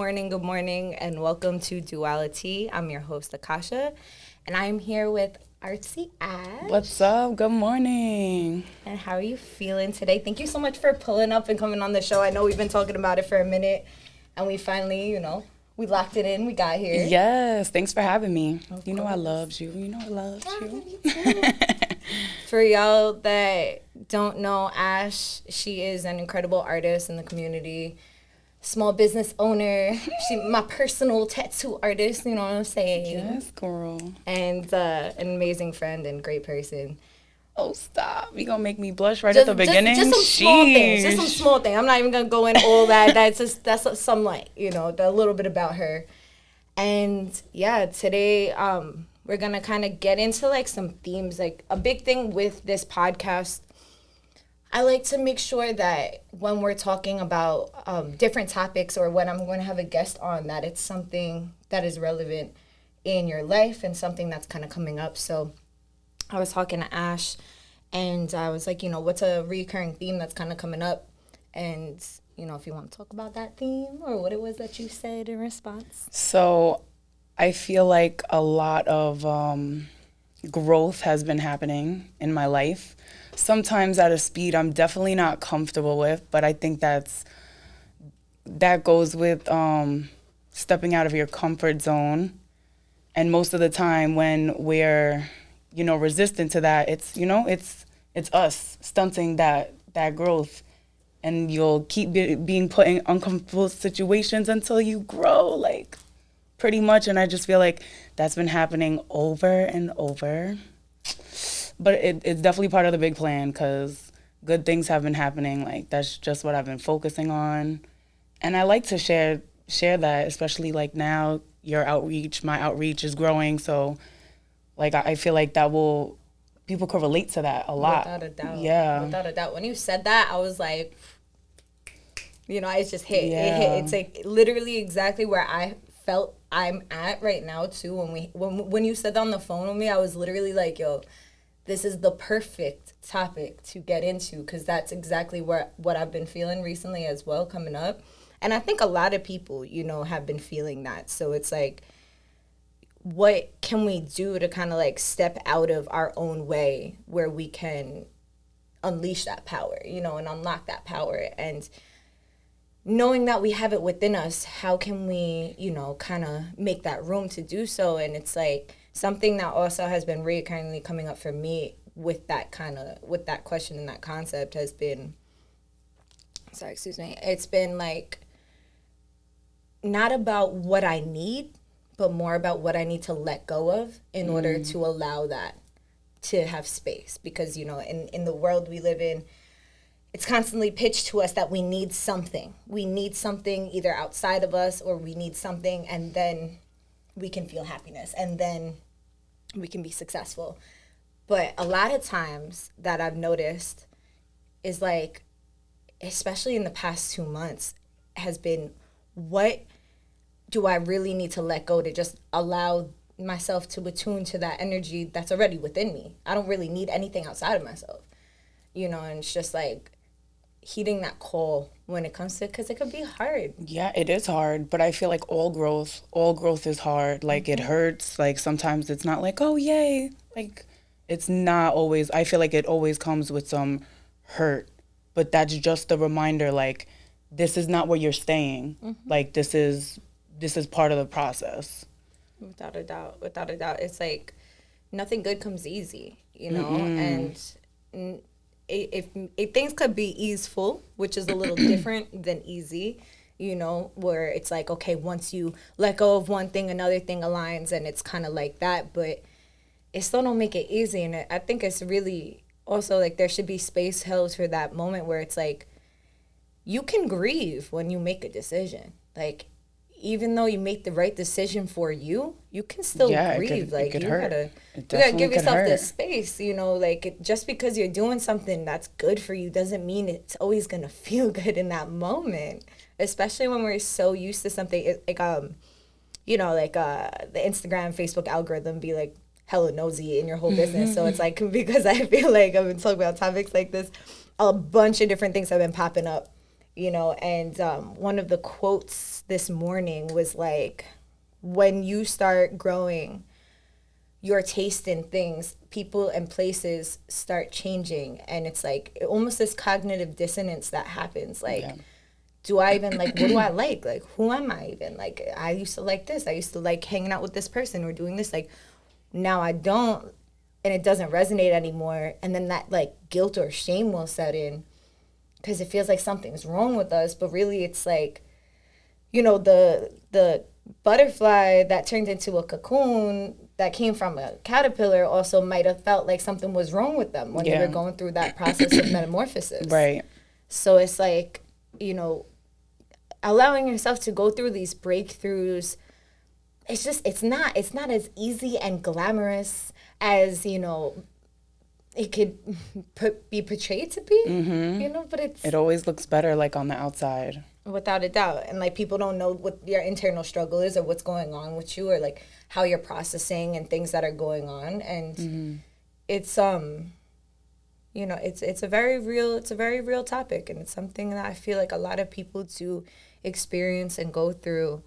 morning, and welcome to DualiTEA. I'm your host, Akasha, and I'm here with Artsy Ash. What's up? Good morning. And how are you feeling today? Thank you so much for pulling up and coming on the show. I know we've been talking about it for a minute, and we finally, we locked it in. We got here. Yes, thanks for having me. Of you know I course. loved you. You know I loved you. Me too. For y'all that don't know Ash, she is an incredible artist in the community. Small business owner. She my personal tattoo artist, you know what I'm saying? Yes, girl. And an amazing friend and great person. Oh, stop. You gonna make me blush right at the beginning? Just some small things. Just some small things. I'm not even gonna go in all that. That's some light, a little bit about her. And yeah, today we're gonna kind of get into like some themes. Like a big thing with this podcast, I like to make sure that when we're talking about different topics or when I'm going to have a guest on, that it's something that is relevant in your life and something that's kind of coming up. So I was talking to Ash and I was like, what's a recurring theme that's kind of coming up? And, if you want to talk about that theme or what it was that you said in response. So I feel like a lot of growth has been happening in my life. Sometimes at a speed I'm definitely not comfortable with, but I think that goes with stepping out of your comfort zone. And most of the time when we're, resistant to that, it's us stunting that growth. And you'll keep being put in uncomfortable situations until you grow, like, pretty much. And I just feel like that's been happening over and over. But it's definitely part of the big plan because good things have been happening. Like, that's just what I've been focusing on. And I like to share that, especially, like, now your outreach, my outreach is growing. So, like, I feel like people could relate to that a lot. Without a doubt. Yeah. Without a doubt. When you said that, I was like, it just hit. Yeah. It hit. It's like literally exactly where I felt I'm at right now, too. When you said that on the phone with me, I was literally like, yo, this is the perfect topic to get into because that's exactly what I've been feeling recently as well coming up. And I think a lot of people, have been feeling that. So it's like, what can we do to kind of like step out of our own way where we can unleash that power, and unlock that power? And knowing that we have it within us, how can we, kind of make that room to do so? And it's like, something that also has been recurrently coming up for me with that question and that concept has been, it's been like not about what I need, but more about what I need to let go of in order to allow that to have space. Because, in the world we live in, it's constantly pitched to us that we need something. We need something either outside of us or we need something, and then we can feel happiness, and then we can be successful. But a lot of times that I've noticed is like, especially in the past 2 months, has been, what do I really need to let go to just allow myself to attune to that energy that's already within me? I don't really need anything outside of myself, and it's just like heeding that call when it comes to, because it could be hard. Yeah, it is hard, but I feel like all growth is hard. Like, it hurts. Like, sometimes it's not like, oh, yay. Like, it's not always, I feel like it always comes with some hurt, but that's just the reminder, like, this is not where you're staying. Like, this is part of the process. Without a doubt. It's like nothing good comes easy, and if things could be easeful, which is a little different than easy, where it's like, okay, once you let go of one thing, another thing aligns, and it's kind of like that, but it still don't make it easy. And I think it's really also like there should be space held for that moment where it's like, you can grieve when you make a decision. Like, even though you make the right decision for you, you can still grieve. Like, you gotta give yourself the space, like, just because you're doing something that's good for you doesn't mean it's always gonna feel good in that moment. Especially when we're so used to something like the Instagram, Facebook algorithm be like hella nosy in your whole business. So it's like, because I feel like I've been talking about topics like this, a bunch of different things have been popping up you know, and one of the quotes this morning was like, when you start growing your taste in things, people and places start changing. And it's like almost this cognitive dissonance that happens. Like, yeah. Do I even like, what do I like? Like, who am I even? Like, I used to like this. I used to like hanging out with this person or doing this. Like, now I don't, and it doesn't resonate anymore. And then that like guilt or shame will set in because it feels like something's wrong with us. But really it's like, you know, the butterfly that turned into a cocoon that came from a caterpillar also might have felt like something was wrong with them when they were going through that process of metamorphosis. Right. So it's like, you know, allowing yourself to go through these breakthroughs, it's not as easy and glamorous as, you know, it could be portrayed to be, you know, but it always looks better like on the outside. Without a doubt. And like people don't know what your internal struggle is or what's going on with you or like how you're processing and things that are going on. And it's you know, it's a very real topic, and it's something that I feel like a lot of people do experience and go through.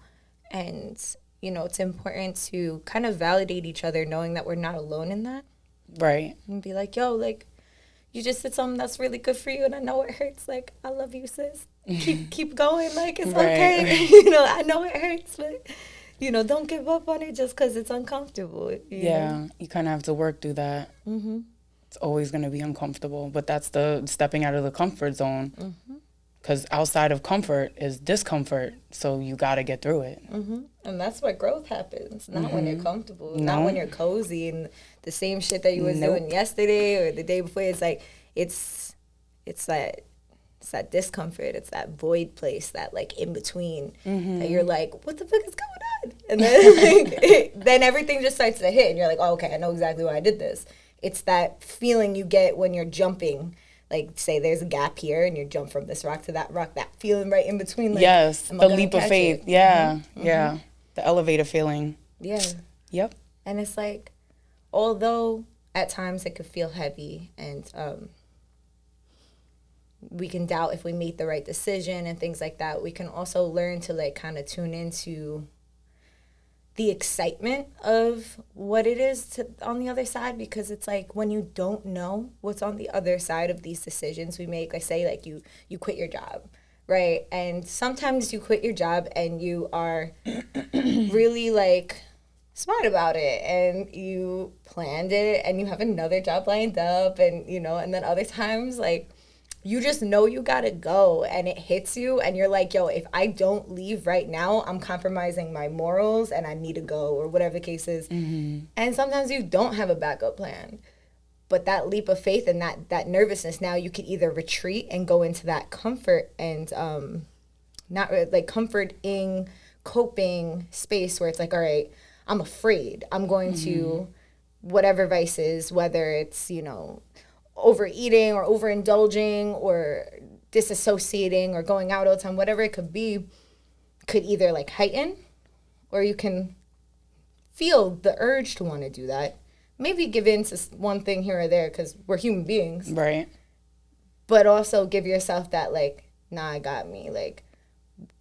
And, you know, it's important to kind of validate each other, knowing that we're not alone in that. Right. And be like, yo, like, you just did something that's really good for you, and I know it hurts. Like, I love you, sis. Keep going. Like, it's okay. Right. You know, I know it hurts, but, you know, don't give up on it just because it's uncomfortable. You know? You kind of have to work through that. It's always going to be uncomfortable, but that's the stepping out of the comfort zone. Because outside of comfort is discomfort, so you got to get through it. And that's where growth happens, not when you're comfortable, not when you're cozy and the same shit that you was doing yesterday or the day before. It's like, it's that discomfort, it's that void place, that like in between that you're like, what the fuck is going on? And then like, then everything just starts to hit and you're like, oh, okay, I know exactly why I did this. It's that feeling you get when you're jumping. Like, say there's a gap here and you jump from this rock to that rock, that feeling right in between. Like, yes, the leap of faith. Yeah, yeah. The elevator feeling. Yeah. Yep. And it's like, although at times it could feel heavy and we can doubt if we made the right decision and things like that, we can also learn to like kind of tune into the excitement of what it is on the other side, because it's like when you don't know what's on the other side of these decisions we make, like say like you quit your job, right? And sometimes you quit your job and you are really like smart about it and you planned it and you have another job lined up, and you know, and then other times like you just know you gotta go and it hits you and you're like, yo, if I don't leave right now, I'm compromising my morals and I need to go, or whatever the case is. And sometimes you don't have a backup plan. But that leap of faith and that nervousness, now you could either retreat and go into that comfort and not like comforting, coping space where it's like, all right, I'm afraid. I'm going to whatever vices, whether it's, you know, overeating or overindulging or disassociating or going out all the time, whatever it could be, could either like heighten, or you can feel the urge to want to do that. Maybe give in to one thing here or there because we're human beings. Right. But also give yourself that like, nah, I got me. Like,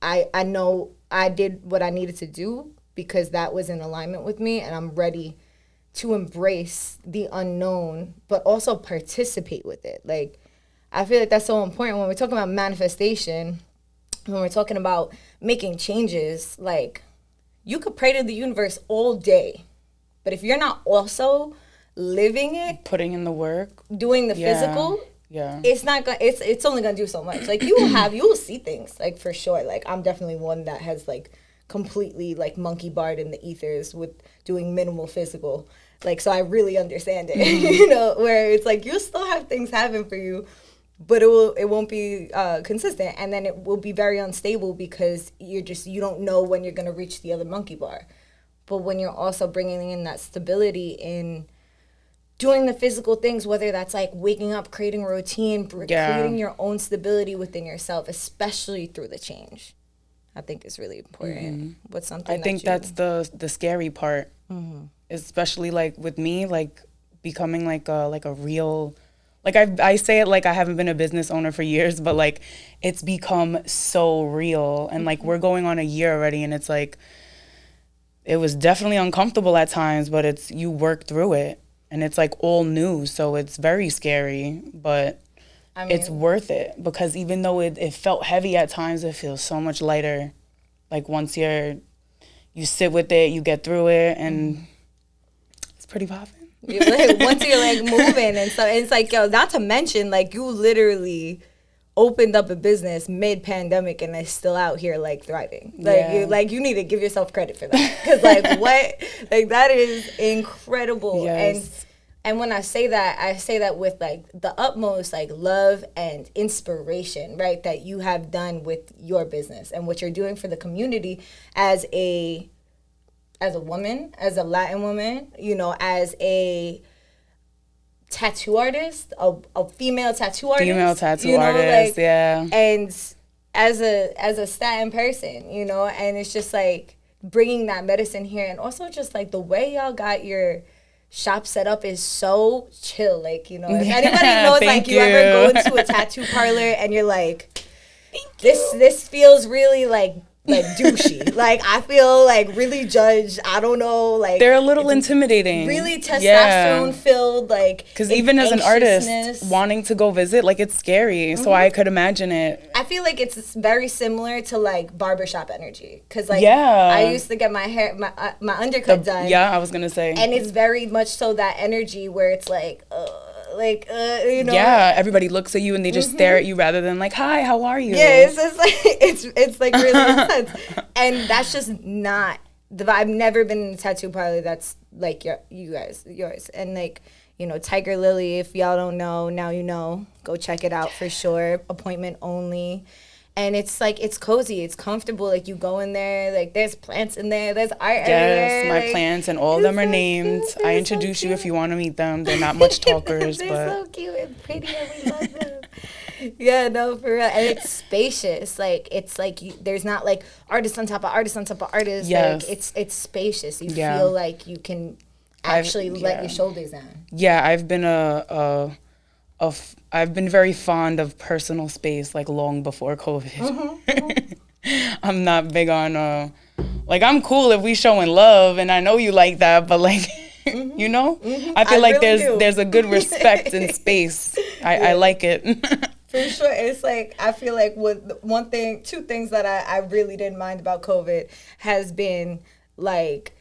I know I did what I needed to do because that was in alignment with me, and I'm ready to embrace the unknown, but also participate with it. Like, I feel like that's so important when we're talking about manifestation, when we're talking about making changes. Like, you could pray to the universe all day, but if you're not also living it, putting in the work, doing the physical, it's not gonna. It's only gonna do so much. Like, you will see things, like, for sure. Like, I'm definitely one that has like completely like monkey barred in the ethers with doing minimal physical. Like, so I really understand it, you know, where it's like you'll still have things happen for you, but it won't be consistent, and then it will be very unstable because you don't know when you're gonna reach the other monkey bar. But when you're also bringing in that stability in doing the physical things, whether that's like waking up, creating a routine, creating your own stability within yourself, especially through the change, I think is really important. What's something I think that's the scary part. Especially like with me, like becoming like a real like I say it like I haven't been a business owner for years, but like it's become so real. And like we're going on a year already, and it's like it was definitely uncomfortable at times, but it's you work through it, and it's like all new, so it's very scary, but I mean, it's worth it, because even though it felt heavy at times, it feels so much lighter. Like once you sit with it, you get through it, and it's pretty popping. Once you're like moving, and so it's like, yo, not to mention, like, you literally opened up a business mid-pandemic and is still out here like thriving. Like you need to give yourself credit for that, because like what, like that is incredible. Yes. And when I say that with like the utmost like love and inspiration, right, that you have done with your business and what you're doing for the community as a woman, as a Latin woman, you know, as a tattoo artist, a female tattoo artist. Female tattoo artist, like, yeah. And as a Staten person, you know, and it's just like bringing that medicine here, and also just like the way y'all got your shop set up is so chill. Like, you know, if anybody knows, like you ever go into a tattoo parlor and you're like, this feels really like douchey. Like, I feel like really judged. I don't know. Like, they're a little intimidating. Really testosterone filled. Like, because even as an artist wanting to go visit, like, it's scary. So I could imagine it. I feel like it's very similar to like barbershop energy. Because like I used to get my hair, my undercut done. Yeah, I was gonna say. And it's very much so that energy where it's like, you know. Yeah, everybody looks at you and they just stare at you rather than like, hi, how are you? Yeah, it's just like it's like really intense, and that's just not the vibe. I've never been in a tattoo parlor that's like yours, and like, you know, Tiger Lily. If y'all don't know, now you know. Go check it out for sure. Appointment only. And it's like, it's cozy, it's comfortable. Like, you go in there, like, there's plants in there, there's art everywhere. Yes, my plants, and all of them are named. I introduce you if you want to meet them. They're not much talkers, they're but so cute and pretty, and we love them. Yeah, no, for real. And it's spacious. Like, it's like there's not like artist on top of artist on top of artist. Yes. Like, it's spacious. You feel like you can actually let your shoulders down. Yeah, I've been I've been very fond of personal space, like, long before COVID. I'm not big on, like, I'm cool if we showing love, and I know you like that, but, like, you know? I feel like really there's a good respect in space. I like it. For sure. It's like, I feel like two things that I really didn't mind about COVID has been, like,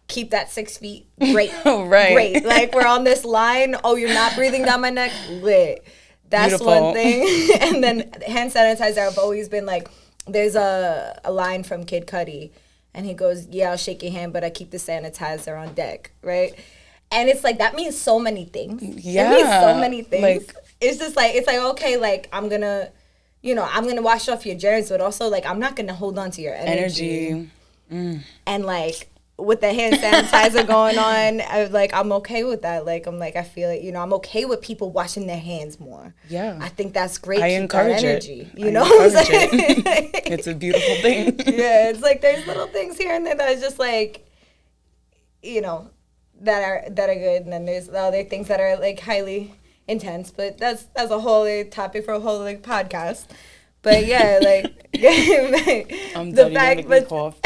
keep that 6 feet. Great. Right. Great. Like, we're on this line. Oh, you're not breathing down my neck? Lit. That's beautiful. One thing. And then hand sanitizer, I've always been like, there's a line from Kid Cudi, and he goes, yeah, I'll shake your hand, but I keep the sanitizer on deck, right? And it's like, that means so many things. Yeah. It means so many things. Like, it's just like, it's like, okay, like, I'm going to wash off your germs, but also, like, I'm not going to hold on to your energy. And, like, with the hand sanitizer going on, I'm okay with that. Like, I'm like, I feel it, you know, I'm okay with people washing their hands more. Yeah. I think that's great. I encourage energy, it. You know what I'm saying? It's a beautiful thing. Yeah, it's like there's little things here and there that is just like, you know, that are good, and then there's the other things that are like highly intense, but that's a whole other topic for a whole like podcast. But yeah, like I'm the fact, but cough.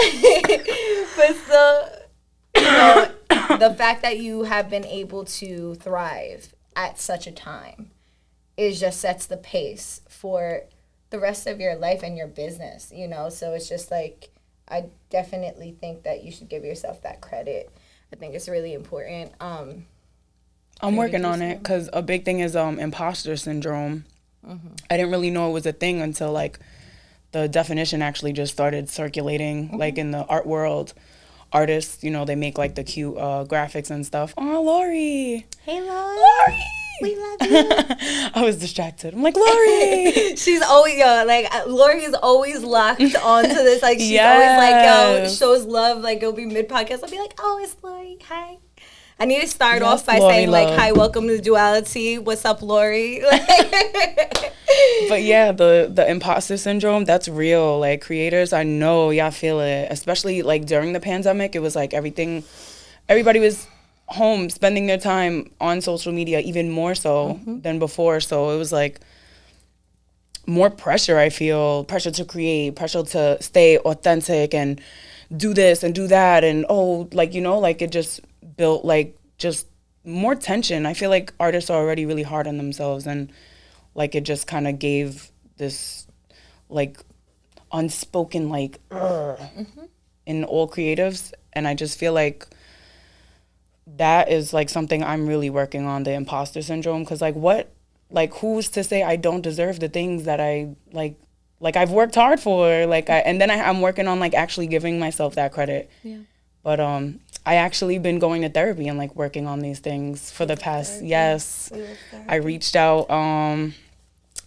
But so, you know, the fact that you have been able to thrive at such a time just sets the pace for the rest of your life and your business, you know? So it's just like, I definitely think that you should give yourself that credit. I think it's really important. I'm working on it, because a big thing is imposter syndrome. I didn't really know it was a thing until, like, the definition actually just started circulating, like, in the art world. Artists, you know, they make, like, the cute graphics and stuff. Oh, Lori. Hey, Lori. We love you. I was distracted. I'm like, Lori. She's always, Lori is always locked onto this. Like, she's always like, shows love. Like, it'll be mid-podcast. I'll be like, oh, it's Lori. Hi. I need to start off by saying, like, hi, welcome to DualiTEA. What's up, Lori? But yeah, the imposter syndrome, that's real. Like, creators, I know y'all feel it. Especially, like, during the pandemic, it was like everybody was home spending their time on social media even more so than before. So it was like more pressure, I feel, pressure to create, pressure to stay authentic and do this and do that. And, like, you know, like it just built like just more tension. I feel like artists are already really hard on themselves, and like it just kind of gave this like unspoken like in all creatives. And I just feel like that is like something I'm really working on, the imposter syndrome. Because who's to say I don't deserve the things that I like I've worked hard for, and then I'm working on like actually giving myself that credit. Yeah. But I actually been going to therapy and like working on these things for the past, yes. I reached out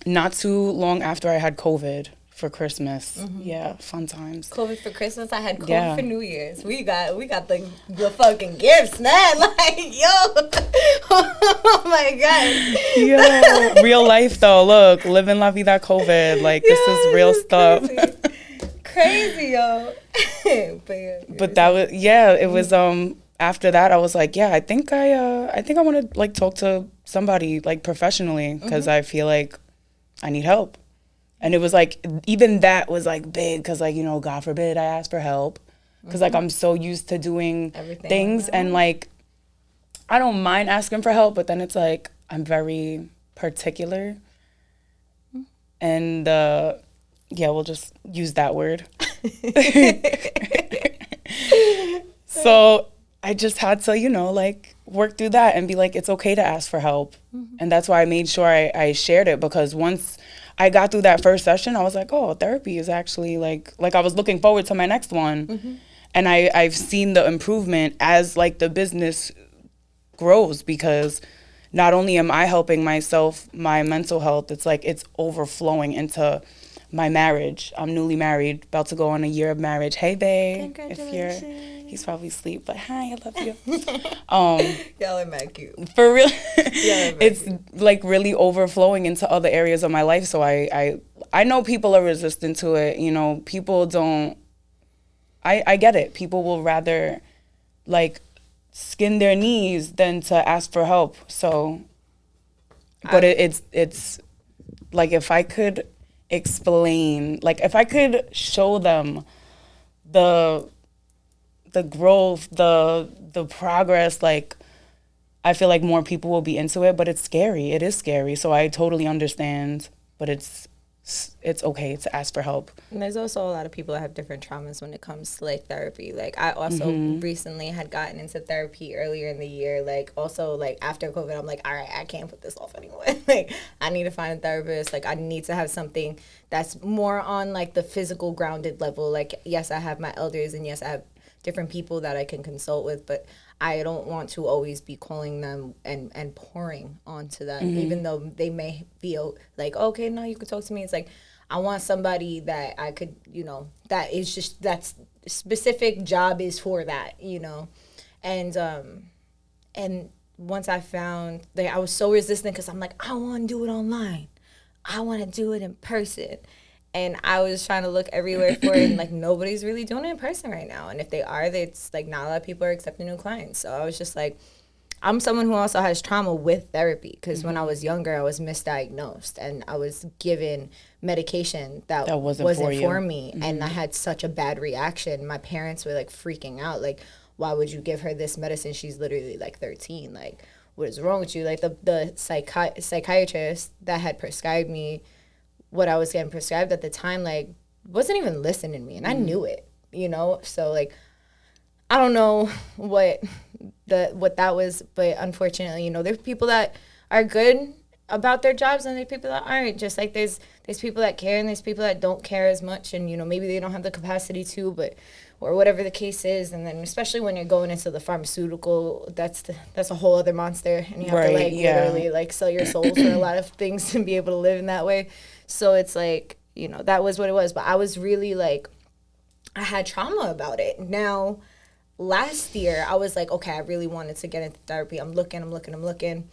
not too long after I had COVID for Christmas. Yeah, fun times. COVID for Christmas, I had COVID for New Year's. We got the fucking gifts, man. Like, yo. Oh my God. Yo, real life though. Look, living la vida COVID. Like, this is real stuff. Crazy, yo. But that was, it was after that I was like, I think I want to like talk to somebody like professionally, because I feel like I need help. And it was like, even that was like big, because like, you know, God forbid I ask for help, because like I'm so used to doing everything things, and like I don't mind asking for help, but then it's like I'm very particular, and we'll just use that word. So I just had to, you know, like work through that and be like, it's okay to ask for help. And that's why I made sure I shared it, because once I got through that first session, I was like, oh, therapy is actually like I was looking forward to my next one. And I've seen the improvement as like the business grows, because not only am I helping myself, my mental health, it's like it's overflowing into my marriage. I'm newly married, about to go on a year of marriage. Hey, babe. He's probably asleep, but hi, I love you. Y'all are mad cute. For real. It's like really overflowing into other areas of my life. So I know people are resistant to it. You know, people don't, I get it. People will rather like skin their knees than to ask for help. So, but it's like, if I could explain, like if I could show them the growth, the progress, like I feel like more people will be into it. But it's scary. It is scary. So I totally understand, but it's okay to ask for help. And there's also a lot of people that have different traumas when it comes to like therapy. Like I also recently had gotten into therapy earlier in the year. Like also like after COVID, I'm like, all right, I can't put this off anymore. Like I need to find a therapist. Like I need to have something that's more on like the physical grounded level. Like yes, I have my elders, and yes, I have different people that I can consult with, but I don't want to always be calling them and pouring onto them, even though they may feel like, okay, no, you could talk to me. It's like, I want somebody that I could, you know, that is just, that's specific job is for that, you know. And once I found that, I was so resistant, because I'm like, I want to do it online. I want to do it in person. And I was trying to look everywhere for it, and like nobody's really doing it in person right now. And if they are, it's like not a lot of people are accepting new clients. So I was just like, I'm someone who also has trauma with therapy, because when I was younger, I was misdiagnosed and I was given medication that wasn't for me. And I had such a bad reaction. My parents were like freaking out. Like, why would you give her this medicine? She's literally like 13. Like, what is wrong with you? Like the psychiatrist that had prescribed me what I was getting prescribed at the time, like, wasn't even listening to me, and I knew it, you know? So, like, I don't know what that was, but unfortunately, you know, there's people that are good about their jobs, and there's people that aren't. Just like there's people that care, and there's people that don't care as much, and, you know, maybe they don't have the capacity to, but, or whatever the case is. And then especially when you're going into the pharmaceutical, that's a whole other monster, and you have to, like, literally, like, sell your soul for a lot of things to be able to live in that way. So it's like, you know, that was what it was. But I was really like, I had trauma about it. Now, last year, I was like, okay, I really wanted to get into therapy. I'm looking.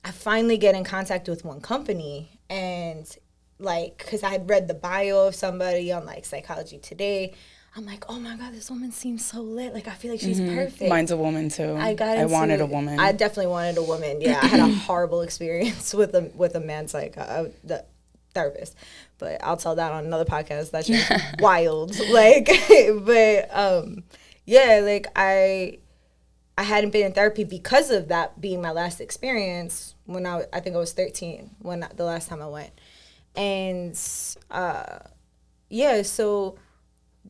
I finally get in contact with one company, and like, because I had read the bio of somebody on like Psychology Today, I'm like, oh my God, this woman seems so lit. Like, I feel like she's perfect. Mine's a woman too. I wanted a woman. I definitely wanted a woman. Yeah, I had a horrible experience with a man the therapist, but I'll tell that on another podcast. That's just wild. Like, but yeah, like I hadn't been in therapy because of that being my last experience when I think I was 13 when the last time I went, and yeah, so.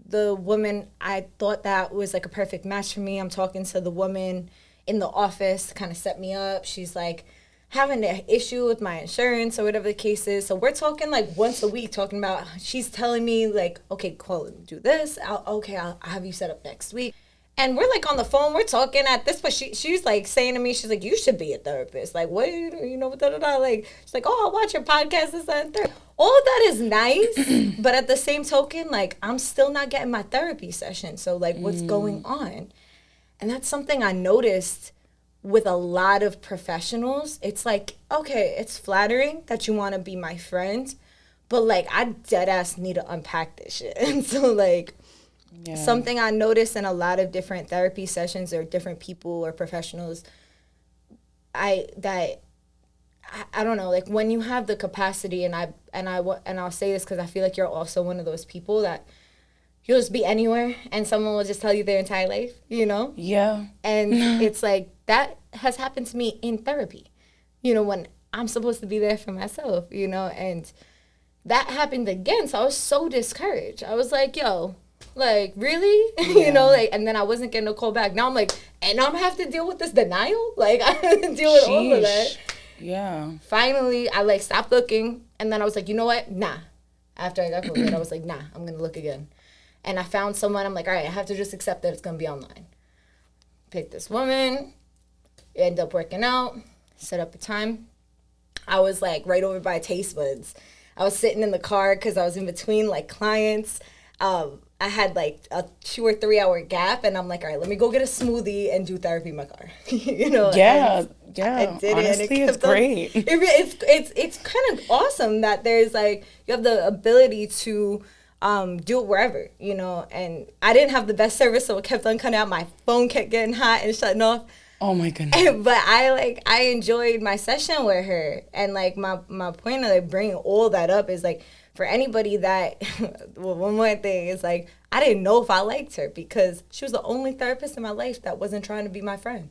The woman, I thought that was like a perfect match for me. I'm talking to the woman in the office to kind of set me up. She's like having an issue with my insurance or whatever the case is. So we're talking like once a week, talking about, she's telling me like, okay, cool, do this. I'll have you set up next week. And we're like on the phone, we're talking at this, but she's like saying to me, she's like, you should be a therapist. Like, what, you know, da da da. Like, she's like, oh, I'll watch your podcast, this, that, and third. All of that is nice, but at the same token, like, I'm still not getting my therapy session. So, like, what's going on? And that's something I noticed with a lot of professionals. It's like, okay, it's flattering that you want to be my friend, but, like, I dead ass need to unpack this shit. And so, like, something I noticed in a lot of different therapy sessions or different people or professionals, I don't know, like when you have the capacity, and I'll say this because I feel like you're also one of those people that you'll just be anywhere and someone will just tell you their entire life, you know? Yeah. And it's like that has happened to me in therapy, you know, when I'm supposed to be there for myself, you know, and that happened again. So I was so discouraged. I was like, yo, like, really? Yeah. You know, like, and then I wasn't getting a call back. Now I'm like, and I'm gonna have to deal with this denial? Like, I have to deal with all of that. Yeah. Finally, I, like, stopped looking, and then I was like, you know what? Nah. After I got COVID, I was like, nah, I'm gonna look again. And I found someone, I'm like, all right, I have to just accept that it's gonna be online. Picked this woman, ended up working out, set up a time. I was, like, right over by Taste Buds. I was sitting in the car because I was in between, like, clients. I had like a 2 or 3 hour gap, and I'm like, all right, let me go get a smoothie and do therapy in my car. You know? Yeah, I did honestly, it. It's great. It's kind of awesome that there's like, you have the ability to do it wherever, you know? And I didn't have the best service, so it kept on cutting out. My phone kept getting hot and shutting off. Oh my goodness. But I enjoyed my session with her. And like my point of like bringing all that up is like, for anybody that, well, one more thing is like, I didn't know if I liked her because she was the only therapist in my life that wasn't trying to be my friend.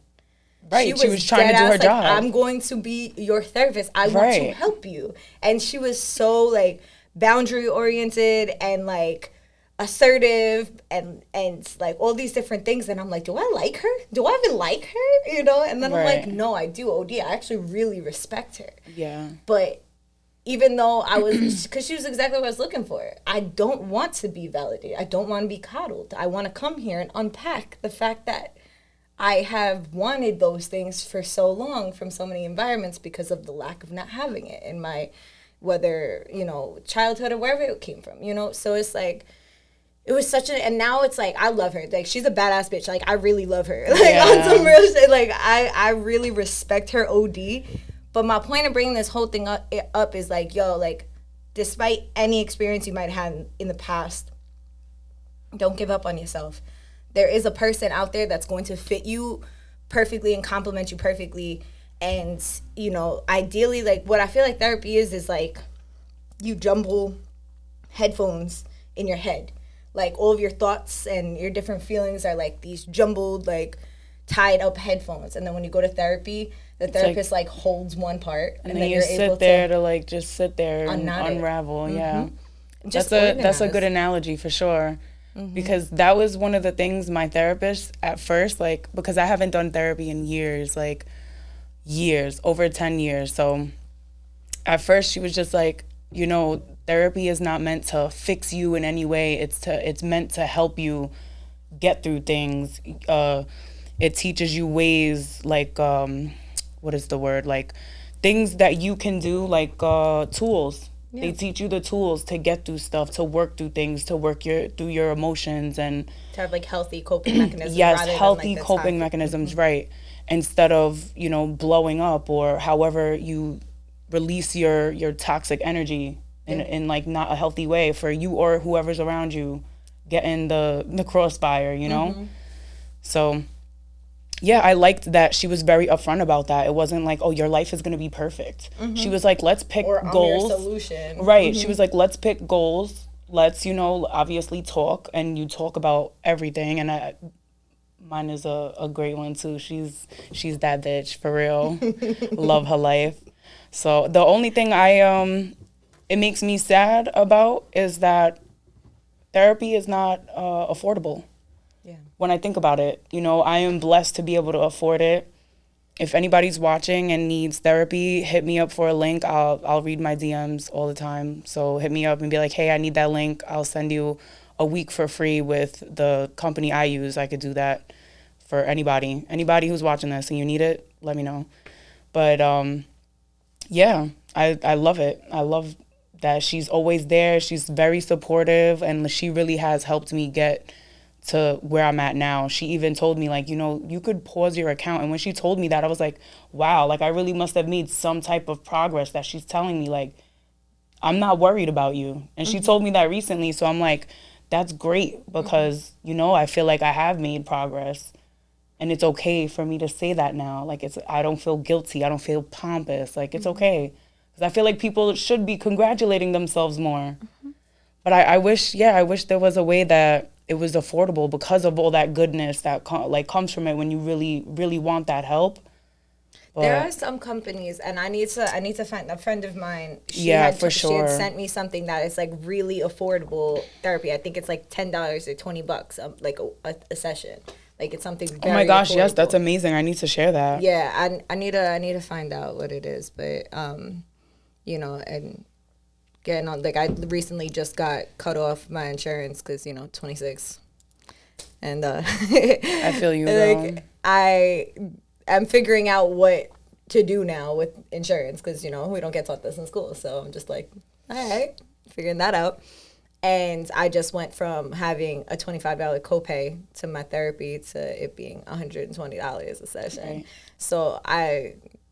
Right, she was trying to do her job. I'm going to be your therapist. I want to help you. And she was so like boundary oriented and like assertive and like all these different things. And I'm like, do I like her? Do I even like her? You know? And then I'm like, no, I do. OD, I actually really respect her. Yeah. But even though I was, because she was exactly what I was looking for. I don't want to be validated. I don't want to be coddled. I want to come here and unpack the fact that I have wanted those things for so long from so many environments because of the lack of not having it in my, whether, you know, childhood or wherever it came from, you know? So it's like, it was such and now it's like, I love her. Like, she's a badass bitch. Like, I really love her. Like, on some real shit, like, I really respect her OD. But my point of bringing this whole thing up is like, yo, like, despite any experience you might have in the past, don't give up on yourself. There is a person out there that's going to fit you perfectly and complement you perfectly. And, you know, ideally, like, what I feel like therapy is like you jumble headphones in your head. Like, all of your thoughts and your different feelings are like these jumbled, like, tied up headphones. And then when you go to therapy, the therapist like holds one part, and then you sit there to like just sit there and unravel. Mm-hmm. Yeah, that's a good analogy for sure. Mm-hmm. Because that was one of the things my therapist at first, like, because I haven't done therapy in years, like years, over 10 years. So at first she was just like, you know, therapy is not meant to fix you in any way. It's meant to help you get through things. It teaches you ways like what is the word? Like things that you can do, like tools. Yeah. They teach you the tools to get through stuff, to work through things, to work through your emotions, and to have like healthy coping mechanisms. Yes, healthy coping mechanisms, mm-hmm. right? Instead of, you know, blowing up or however you release your toxic energy in like not a healthy way for you or whoever's around you. get in the crossfire, you know? So yeah, I liked that she was very upfront about that. It wasn't like, oh, your life is going to be perfect. She was like, let's pick or goals. Your solution. Right. She was like, let's pick goals. Let's, you know, obviously talk, and you talk about everything. And mine is a great one too. She's that bitch for real. Love her life. So the only thing it makes me sad about is that therapy is not affordable. Yeah. When I think about it, you know, I am blessed to be able to afford it. If anybody's watching and needs therapy, hit me up for a link. I'll read my DMs all the time. So hit me up and be like, hey, I need that link. I'll send you a week for free with the company I use. I could do that for anybody. Anybody who's watching this and you need it, let me know. But yeah, I love it. I love that she's always there. She's very supportive, and she really has helped me get to where I'm at now. She even told me, like, you know, you could pause your account. And when she told me that, I was like, wow, like I really must have made some type of progress, that she's telling me, like, I'm not worried about you. And she told me that recently. So I'm like, that's great, because, you know, I feel like I have made progress. And it's okay for me to say that now. Like, I don't feel guilty. I don't feel pompous. Like, it's okay. Because I feel like people should be congratulating themselves more. But I wish there was a way that it was affordable, because of all that goodness that comes from it when you really, really want that help. But there are some companies, and I need to find a friend of mine. She had sent me something that is like really affordable therapy. I think it's like $10 or $20, like a session. Like, it's something very oh my gosh, affordable. yes, that's amazing. I need to share that. Yeah, I need to find out what it is, but you know, and getting on, like, I recently just got cut off my insurance because, you know, 26, and I feel you. Like, I'm figuring out what to do now with insurance, because, you know, we don't get taught this in school, so I'm just like, all right, figuring that out. And I just went from having a $25 copay to my therapy to it being $120 a session. Right. So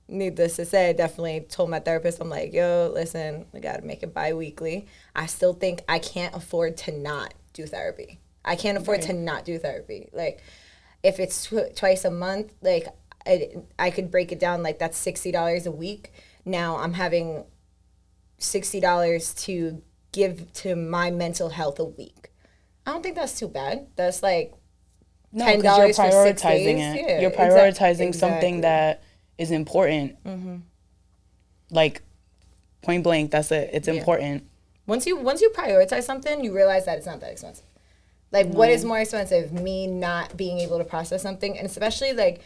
needless to say, I definitely told my therapist, I'm like, yo, listen, we got to make it bi-weekly. I still think I can't afford to not do therapy. I can't afford to not do therapy. Like, if it's twice a month, like, I could break it down, like, that's $60 a week. Now I'm having $60 to give to my mental health a week. I don't think that's too bad. That's like $10 you're for 6 days. Yeah, you're prioritizing something that is important. Like, point blank, that's it. It's important. Once you prioritize something, you realize that it's not that expensive. Like, what is more expensive? Me not being able to process something, and especially like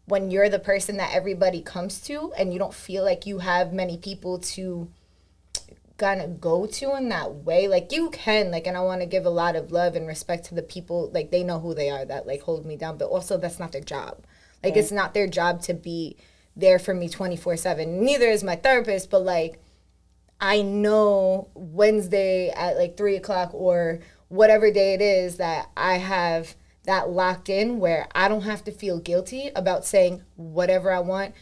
when you're the person that everybody comes to, and you don't feel like you have many people to kind of go to in that way. Like, you can, like, and I want to give a lot of love and respect to the people, like, they know who they are that, like, hold me down, but also that's not their job. Like, it's not their job to be there for me 24/7. Neither is my therapist, but, like, I know Wednesday at, like, 3 o'clock or whatever day it is that I have that locked in, where I don't have to feel guilty about saying whatever I want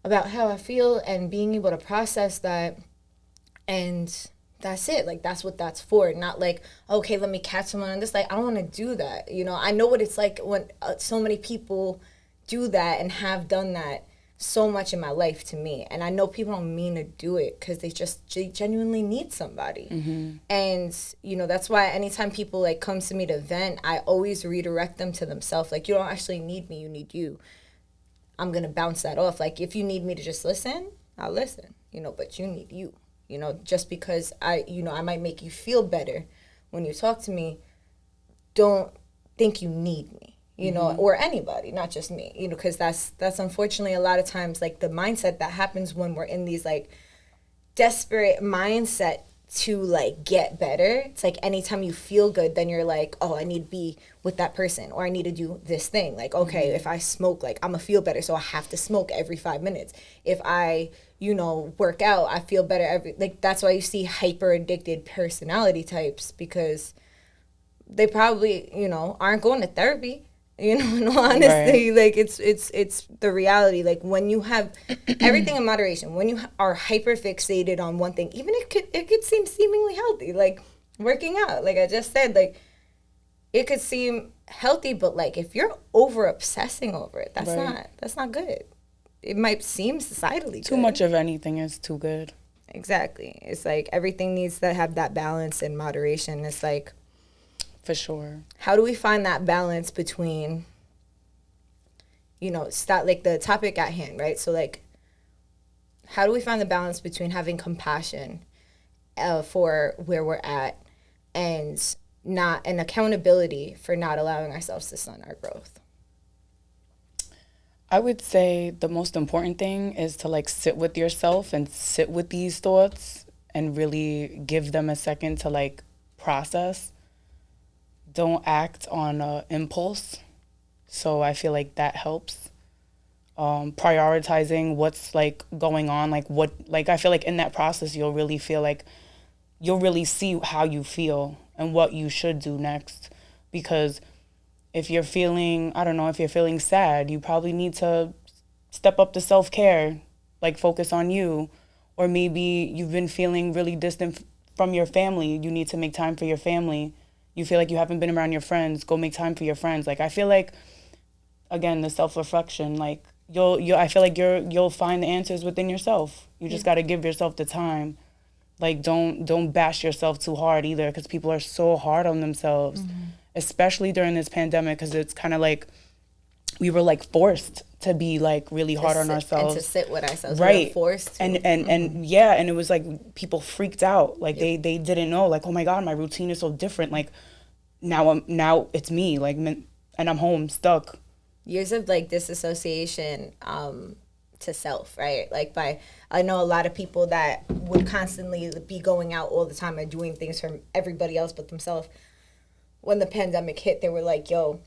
about how I feel, and being able to process that. And that's it. Like, that's what that's for. Not like, okay, let me catch someone on this. Like, I don't want to do that. You know, I know what it's like when so many people do that and have done that so much in my life to me. And I know people don't mean to do it, because they genuinely need somebody. And, you know, that's why anytime people, like, come to me to vent, I always redirect them to themselves. Like, you don't actually need me, you need you. I'm going to bounce that off. Like, if you need me to just listen, I'll listen, you know, but you need you. You know, just because I might make you feel better when you talk to me, don't think you need me, you know, or anybody, not just me, you know, because that's unfortunately a lot of times, like, the mindset that happens when we're in these, like, desperate mindset to, like, get better. It's like anytime you feel good, then you're like, oh, I need to be with that person, or I need to do this thing. Like, okay, if I smoke, like, I'm gonna feel better, so I have to smoke every 5 minutes. If I, you know, work out, I feel better like, that's why you see hyper addicted personality types, because they probably, you know, aren't going to therapy. You know, in all honesty, like, it's the reality. Like, when you have everything in moderation, when you are hyper fixated on one thing, even it could seem seemingly healthy, like working out. Like I just said, like, it could seem healthy, but like if you're over obsessing over it, that's Right. not good. It might seem societally Too good. much of anything is too good. Exactly. It's like everything needs to have that balance and moderation. It's like, For sure. how do we find that balance between, you know, start like the topic at hand, right? So like, how do we find the balance between having compassion for where we're at and not an accountability for not allowing ourselves to stunt our growth? I would say the most important thing is to like sit with yourself and sit with these thoughts and really give them a second to like process. Don't act on impulse. So I feel like that helps. Prioritizing what's like going on, like what, like I feel like in that process you'll really feel like you'll really see how you feel and what you should do next. Because if you're feeling, I don't know, if you're feeling sad, you probably need to step up to self-care, like focus on you. Or maybe you've been feeling really distant from your family. You need to make time for your family. You feel like you haven't been around your friends, go make time for your friends. Like I feel like, again, the self-reflection, like I feel like you'll find the answers within yourself. You just got to give yourself the time. Like don't bash yourself too hard either, because people are so hard on themselves. Especially during this pandemic, because it's kind of like we were like forced to be like really hard on ourselves and to sit with ourselves, right? We were forced to. And yeah, and it was like people freaked out, like they didn't know, like, oh my god, my routine is so different, like now it's me, like, and I'm home stuck. Years of like disassociation to self, right? Like I know a lot of people that would constantly be going out all the time and doing things for everybody else but themselves. When the pandemic hit, they were like, yo,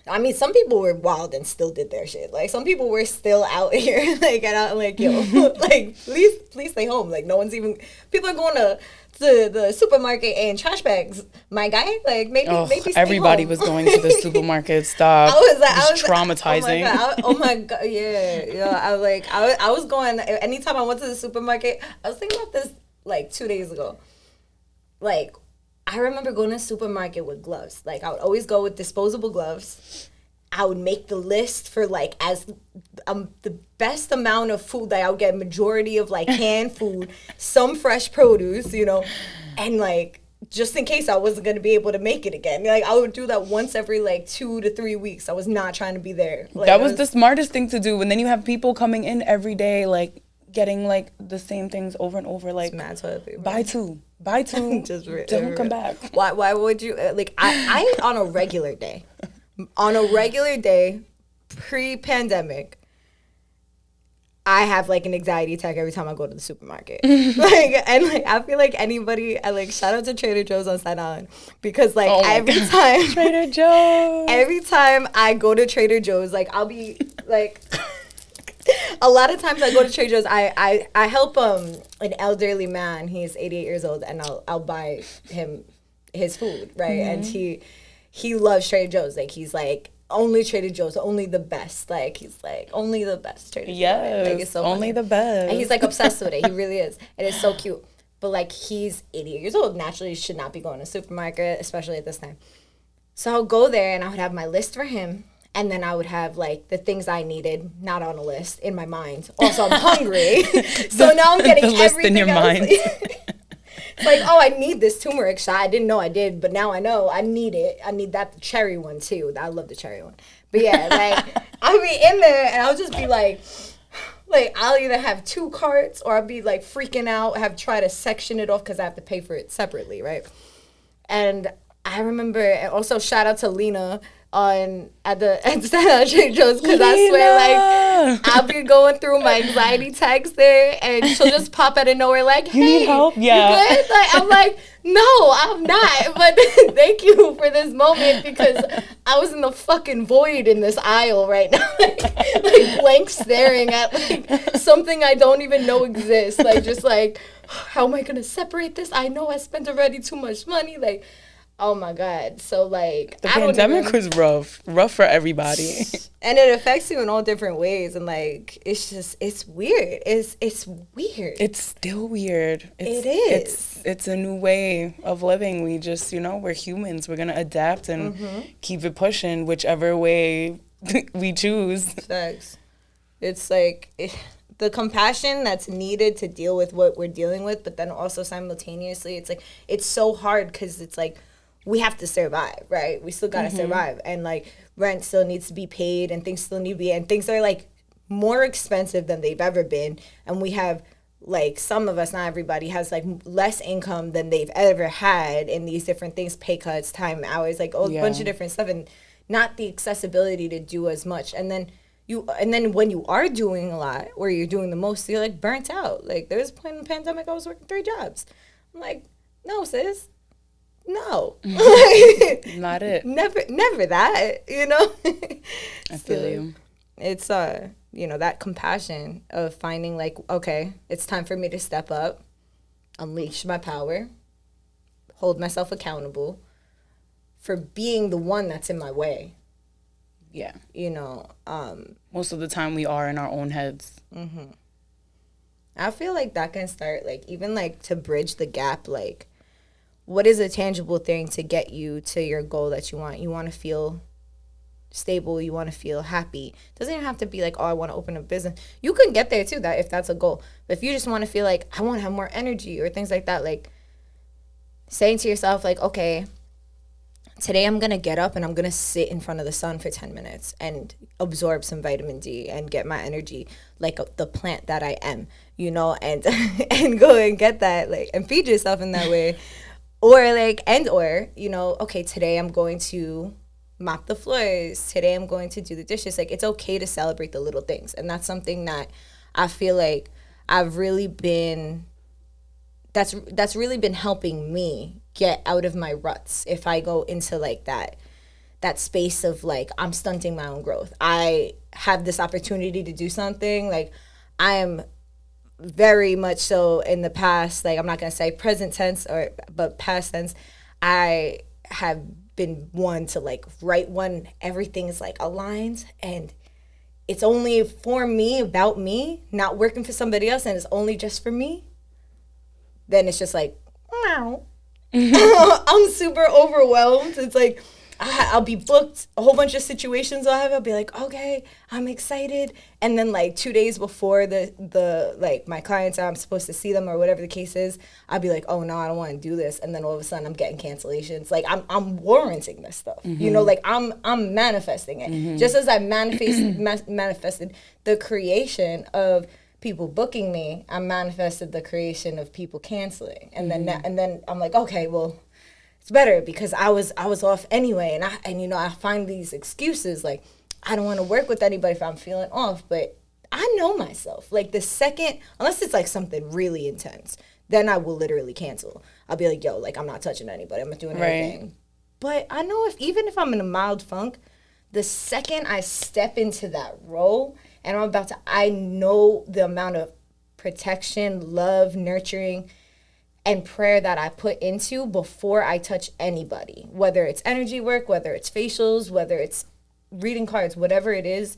I mean, some people were wild and still did their shit. Like, some people were still out here, like, and I'm like, yo, like, please stay home. Like, no one's even, people are going to the supermarket and trash bags, my guy. Like, maybe stay everybody home. was going to the supermarket. Stop. I was traumatizing. Oh my god, yeah. I was like, I was going, anytime I went to the supermarket, I was thinking about this, like, 2 days ago. Like, I remember going to the supermarket with gloves. Like, I would always go with disposable gloves. I would make the list for, like, as the best amount of food that I would get, majority of, like, canned food, some fresh produce, you know, and, like, just in case I wasn't going to be able to make it again. Like, I would do that once every, like, 2 to 3 weeks. I was not trying to be there. Like, that was the smartest thing to do. And then you have people coming in every day, like, getting, like, the same things over and over. Like, mad toilet paper. Buy two. Just don't come back. Why would you, like, I on a regular day, pre-pandemic, I have, like, an anxiety attack every time I go to the supermarket. Like, and, like, I feel like anybody, I, like, shout out to Trader Joe's on Staten Island, because, like, every time Trader Joe's, every time I go to Trader Joe's, like, I'll be, like, a lot of times I go to Trader Joe's, I help an elderly man. He's 88 years old, and I'll buy him his food, right? And he loves Trader Joe's. Like, he's like, only Trader Joe's, only the best. Like, he's like, only the best Trader Joe's. Yes, like, it's so only funny. the best. And he's like obsessed with it. He really is. And it's so cute. But, like, he's 88 years old. Naturally, should not be going to the supermarket, especially at this time. So I'll go there, and I would have my list for him. And then I would have, like, the things I needed, not on a list, in my mind. Also, I'm hungry. So now I'm getting the list everything in your else. mind. It's like, oh, I need this turmeric shot. I didn't know I did, but now I know I need it. I need that cherry one, too. I love the cherry one. But, yeah, like, I'll be in there, and I'll just be like, I'll either have 2 carts, or I'll be, like, freaking out, try to section it off because I have to pay for it separately, right? And I remember, and also shout out to Lena, at Trader Joe's, because I swear, like, I'll be going through my anxiety text there, and she'll just pop out of nowhere, like, hey, you need help? Yeah. You good? Like, I'm like, no, I'm not, but thank you for this moment, because I was in the fucking void in this aisle right now, like blank staring at, like, something I don't even know exists, like, just like, how am I gonna separate this? I know I spent already too much money, like, oh my God. So, like, the pandemic was rough for everybody. And it affects you in all different ways, and like it's weird. It's weird. It's still weird. It is. It's a new way of living. We just, we're humans. We're gonna adapt and keep it pushing whichever way we choose. Facts. It's like the compassion that's needed to deal with what we're dealing with, but then also simultaneously, it's like it's so hard because it's like we have to survive, right? We still gotta survive, and like rent still needs to be paid, and things still need to be, and things are like more expensive than they've ever been, and we have like some of us, not everybody, has like less income than they've ever had in these different things, pay cuts, time, hours, like a bunch of different stuff, and not the accessibility to do as much, and then when you are doing a lot, or you're doing the most, you're like burnt out. Like there was a point in the pandemic I was working 3 jobs. I'm like, no, sis. No. Not it. Never that, I feel you. It's that compassion of finding like, okay, it's time for me to step up, unleash my power, hold myself accountable for being the one that's in my way. Yeah. Most of the time we are in our own heads. I feel like that can start like even like to bridge the gap, like what is a tangible thing to get you to your goal that you want? You want to feel stable. You want to feel happy. It doesn't even have to be like, oh, I want to open a business. You can get there too, that if that's a goal. But if you just want to feel like I want to have more energy or things like that, like saying to yourself like, okay, today I'm going to get up and I'm going to sit in front of the sun for 10 minutes and absorb some vitamin D and get my energy like the plant that I am, and and go and get that, like, and feed yourself in that way. Or like, okay, today I'm going to mop the floors. Today I'm going to do the dishes. Like, it's okay to celebrate the little things. And that's something that I feel like I've really been, that's really been helping me get out of my ruts. If I go into like that space of like, I'm stunting my own growth. I have this opportunity to do something. Like, I am very much so in the past, like I'm not gonna say present tense but past tense, I have been one to like write when everything is like aligned and it's only for me, about me, not working for somebody else, and it's only just for me. Then it's just like, meow. I'm super overwhelmed. It's like I'll be booked a whole bunch of situations I'll be like, okay, I'm excited, and then like 2 days before the like my clients I'm supposed to see them or whatever the case is, I'll be like, oh no, I don't want to do this, and then all of a sudden I'm getting cancellations. Like I'm warranting this stuff, like I'm manifesting it, just as I manifested the creation of people booking me. I manifested the creation of people canceling, and then I'm like, okay, well, it's better because I was off anyway, and I find these excuses like I don't want to work with anybody if I'm feeling off, but I know myself. Like the second, unless it's like something really intense, then I will literally cancel. I'll be like, yo, like I'm not touching anybody, I'm not doing anything. But I know even if I'm in a mild funk, the second I step into that role and I know the amount of protection, love, nurturing, and prayer that I put into before I touch anybody, whether it's energy work, whether it's facials, whether it's reading cards, whatever it is.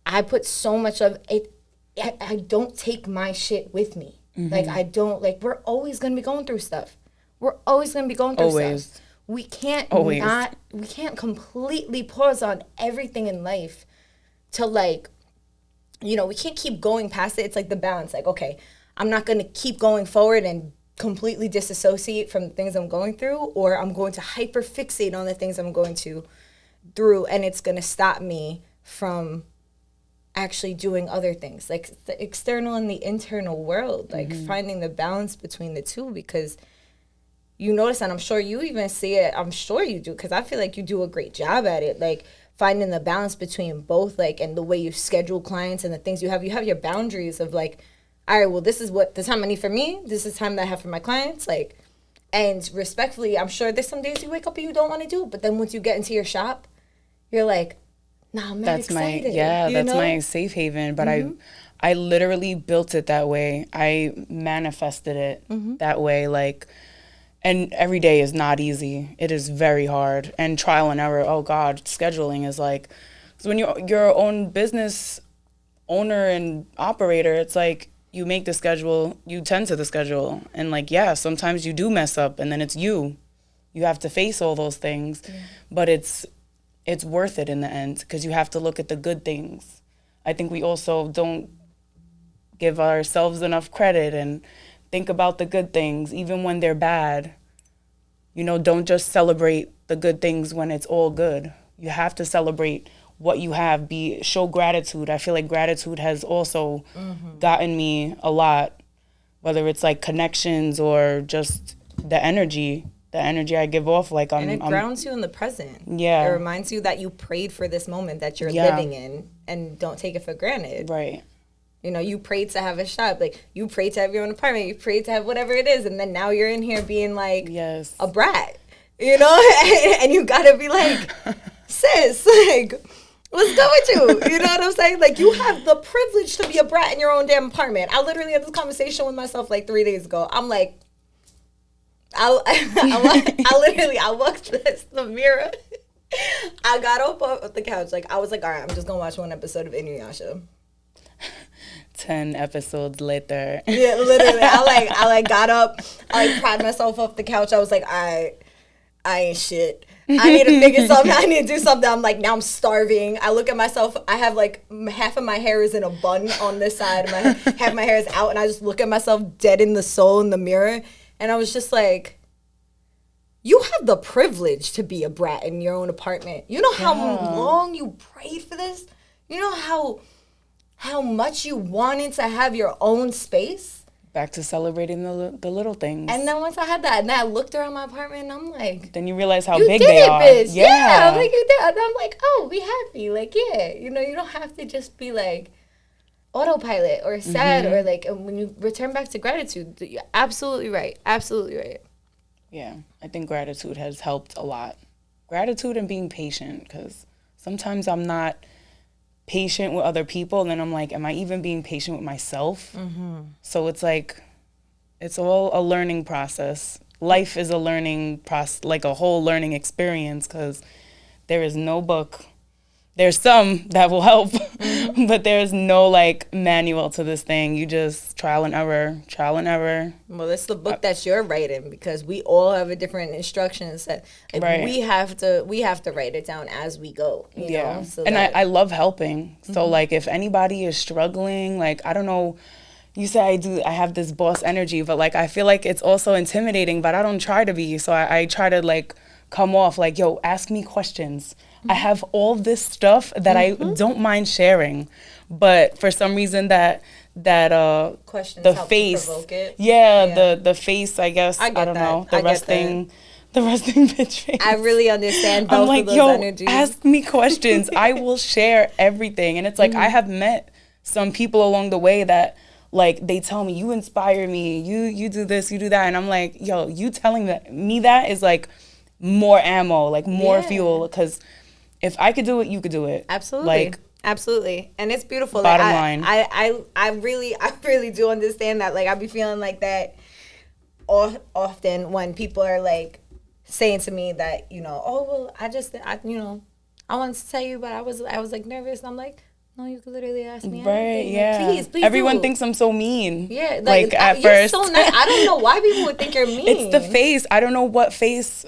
I put so much of it. I don't take my shit with me. Like I don't, like, we're always going to be going through stuff. We're always going to be going through stuff. We can't we can't completely pause on everything in life to like, we can't keep going past it. It's like the balance, like, okay, I'm not going to keep going forward and completely disassociate from the things I'm going through, or I'm going to hyper fixate on the things I'm going through, and it's going to stop me from actually doing other things, like the external and the internal world, like finding the balance between the two, because you notice, and I'm sure you even see it, I'm sure you do, because I feel like you do a great job at it, like finding the balance between both, like, and the way you schedule clients and the things you have your boundaries of like, all right, well, this is what the time I need for me. This is time that I have for my clients. Like, and respectfully, I'm sure there's some days you wake up and you don't want to do it. But then once you get into your shop, you're like, nah, I'm not excited. That's my safe haven. But I literally built it that way. I manifested it that way. Like, and every day is not easy. It is very hard. And trial and error. Oh, God, scheduling is like So when you're your own business owner and operator, it's like you make the schedule, you tend to the schedule. And like, yeah, sometimes you do mess up and then it's you. You have to face all those things. Yeah. But it's worth it in the end because you have to look at the good things. I think we also don't give ourselves enough credit and think about the good things, even when they're bad. You know, don't just celebrate the good things when it's all good. You have to celebrate what you have, show gratitude. I feel like gratitude has also gotten me a lot, whether it's like connections or just the energy I give off. Like and it grounds you in the present. Yeah. It reminds you that you prayed for this moment that you're living in and don't take it for granted. Right. You know, you prayed to have a shop, like you prayed to have your own apartment, you prayed to have whatever it is, and then now you're in here being like a brat, you know, and you gotta be like, sis, like, what's good with you? You know what I'm saying? Like, you have the privilege to be a brat in your own damn apartment. I literally had this conversation with myself like 3 days ago. I'm like, I walked past the mirror. I got up off the couch, like I was like, all right, I'm just gonna watch one episode of Inuyasha. 10 episodes later. Yeah, literally. I got up. I pried myself off the couch. I was like, I ain't shit. I need to figure something. I need to do something. I'm like, now I'm starving. I look at myself. I have like half of my hair is in a bun on this side. Half of my hair is out. And I just look at myself dead in the soul in the mirror. And I was just like, you have the privilege to be a brat in your own apartment. You know how long you prayed for this? You know how much you wanted to have your own space? Back to celebrating the little things. And then once I had that, and then I looked around my apartment, and I'm like... Then you realize how big they are. Bitch. Yeah, like you did. And I'm like, oh, be happy. Like, yeah. You know, you don't have to just be like autopilot or sad or like... And when you return back to gratitude, you're absolutely right. Absolutely right. Yeah, I think gratitude has helped a lot. Gratitude and being patient, because sometimes I'm not patient with other people, and then I'm like, am I even being patient with myself? So it's like, it's all a learning process. Life is a learning process, like a whole learning experience, because there is no book. There's some that will help, but there's no like manual to this thing. You just trial and error. Well, it's the book that you're writing, because we all have a different instruction set. Like, right. We have to write it down as we go. You know? So and I love helping. So like if anybody is struggling, like I don't know, you say I have this boss energy, but like I feel like it's also intimidating, but I don't try to be. So I try to like come off like, yo, ask me questions. I have all this stuff that I don't mind sharing, but for some reason that questions the help face, to provoke it. The face, I guess, I don't know, the resting bitch face. I really understand both I'm like, of those yo, energies. ask me questions. I will share everything, and it's like I have met some people along the way that like they tell me, you inspire me, you do this, you do that, and I'm like, yo, you telling me that is like more ammo, like more fuel, because if I could do it, you could do it. Absolutely. Like, absolutely. And it's beautiful. Bottom like, line. I really do understand that. Like, I be feeling like that often when people are like saying to me that, you know, oh, well, I wanted to tell you, but I was like nervous. And I'm like, no, you could literally ask me anything. Yeah. Like, please Everyone thinks I'm so mean. Yeah. Like at you're first. So nice. I don't know why people would think you're mean. It's the face. I don't know what face.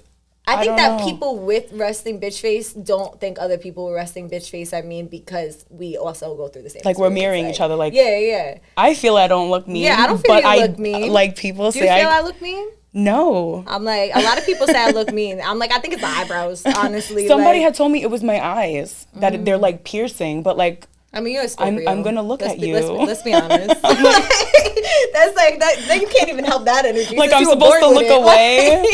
I think that people with resting bitch face don't think other people with resting bitch face are mean, because we also go through the same. Like we're mirroring each other. Like yeah. I feel I don't look mean. Yeah, I don't feel you look mean. Like people say. Do you feel I look mean? No. I'm like, a lot of people say I look mean. I'm like, I think it's the eyebrows. Honestly, somebody had told me it was my eyes that they're like piercing, but like. I mean, you're a Scorpio. I'm gonna look at you. Let's be honest. That's like that. Then you can't even help that energy. Like I'm supposed to look away.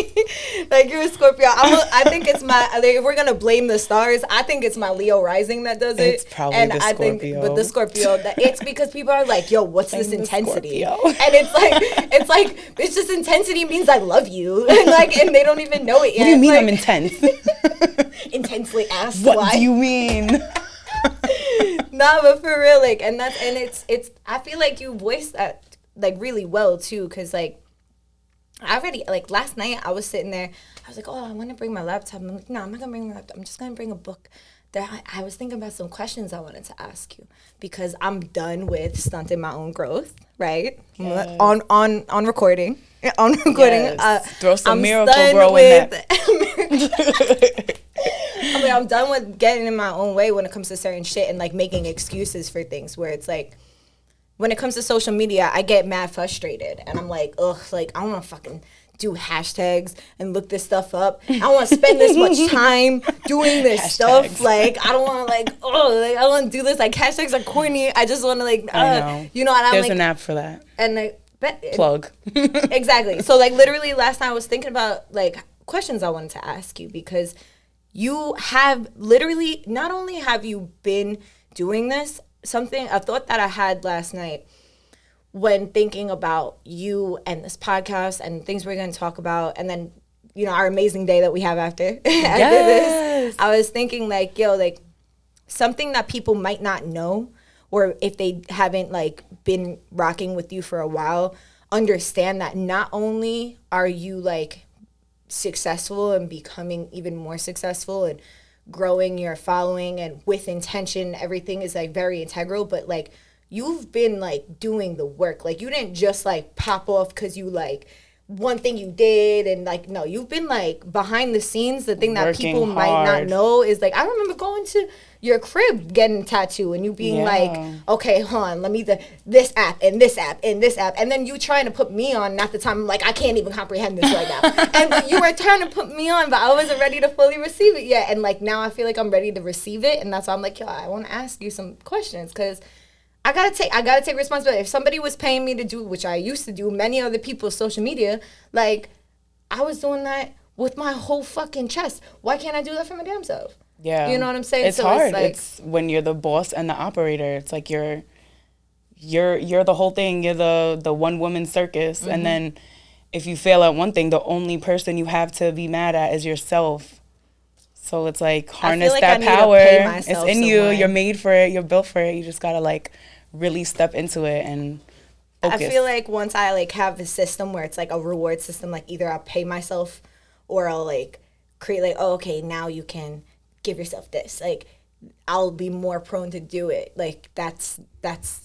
Like you're a Scorpio. I think it's my. Like, if we're gonna blame the stars, I think it's my Leo rising that does it. It's probably the Scorpio. But the Scorpio, it's because people are like, "Yo, what's this intensity?" And it's like it's just intensity means I love you, and they don't even know it yet. What do you mean I'm intense? Intensely asked. What why? do you mean? Nah, but for real, like, and it's. I feel like you voiced that like really well too, because like I already, like, last night I was sitting there, I was like, oh, I want to bring my laptop. I'm like, no, I'm not gonna bring my laptop. I'm just gonna bring a book I was thinking about some questions I wanted to ask you because I'm done with stunting my own growth, right? Yes. On recording. On recording. Yes. Throw some I'm Miracle done Grow in that. I mean, I'm done with getting in my own way when it comes to certain shit and like making excuses for things where it's like, when it comes to social media, I get mad frustrated and I'm like, ugh, like I want to fucking do hashtags and look this stuff up. I don't want to spend this much time doing this stuff. Like, I don't want to like, I don't want to do this. Like, hashtags are corny. I just want to like, I know. you know, and I'm There's like, an app for that. And like, plug. Exactly. So like literally last night I was thinking about like questions I wanted to ask you because you have literally, not only have you been doing this, a thought that I had last night when thinking about you and this podcast and things we're going to talk about, and then, you know, our amazing day that we have after, this, I was thinking like, yo, like something that people might not know, or if they haven't like been rocking with you for a while, understand that not only are you like successful and becoming even more successful and growing your following and with intention, everything is like very integral, but like you've been like doing the work. Like you didn't just like pop off because you like one thing you did and like, no, you've been like behind the scenes. The thing that people might not know is like, I remember going to your crib getting a tattoo and you being like, okay, hold on, let me this app and this app and this app. And then you trying to put me on, at the time, I'm like, I can't even comprehend this right now. And you were trying to put me on, but I wasn't ready to fully receive it yet. And like now I feel like I'm ready to receive it. And that's why I'm like, yo, I want to ask you some questions because I gotta take responsibility. If somebody was paying me to do, which I used to do, many other people's social media, like I was doing that with my whole fucking chest. Why can't I do that for my damn self? Yeah, you know what I'm saying? It's hard. It's when you're the boss and the operator. It's like you're the whole thing. You're the one woman circus, and then if you fail at one thing, the only person you have to be mad at is yourself. So it's like harness that power. It's in you. You're made for it. You're built for it. You just gotta like really step into it and focus. I feel like once I like have a system where it's like a reward system, like either I'll pay myself or I'll like create like, oh, okay, now you can give yourself this. Like I'll be more prone to do it. Like that's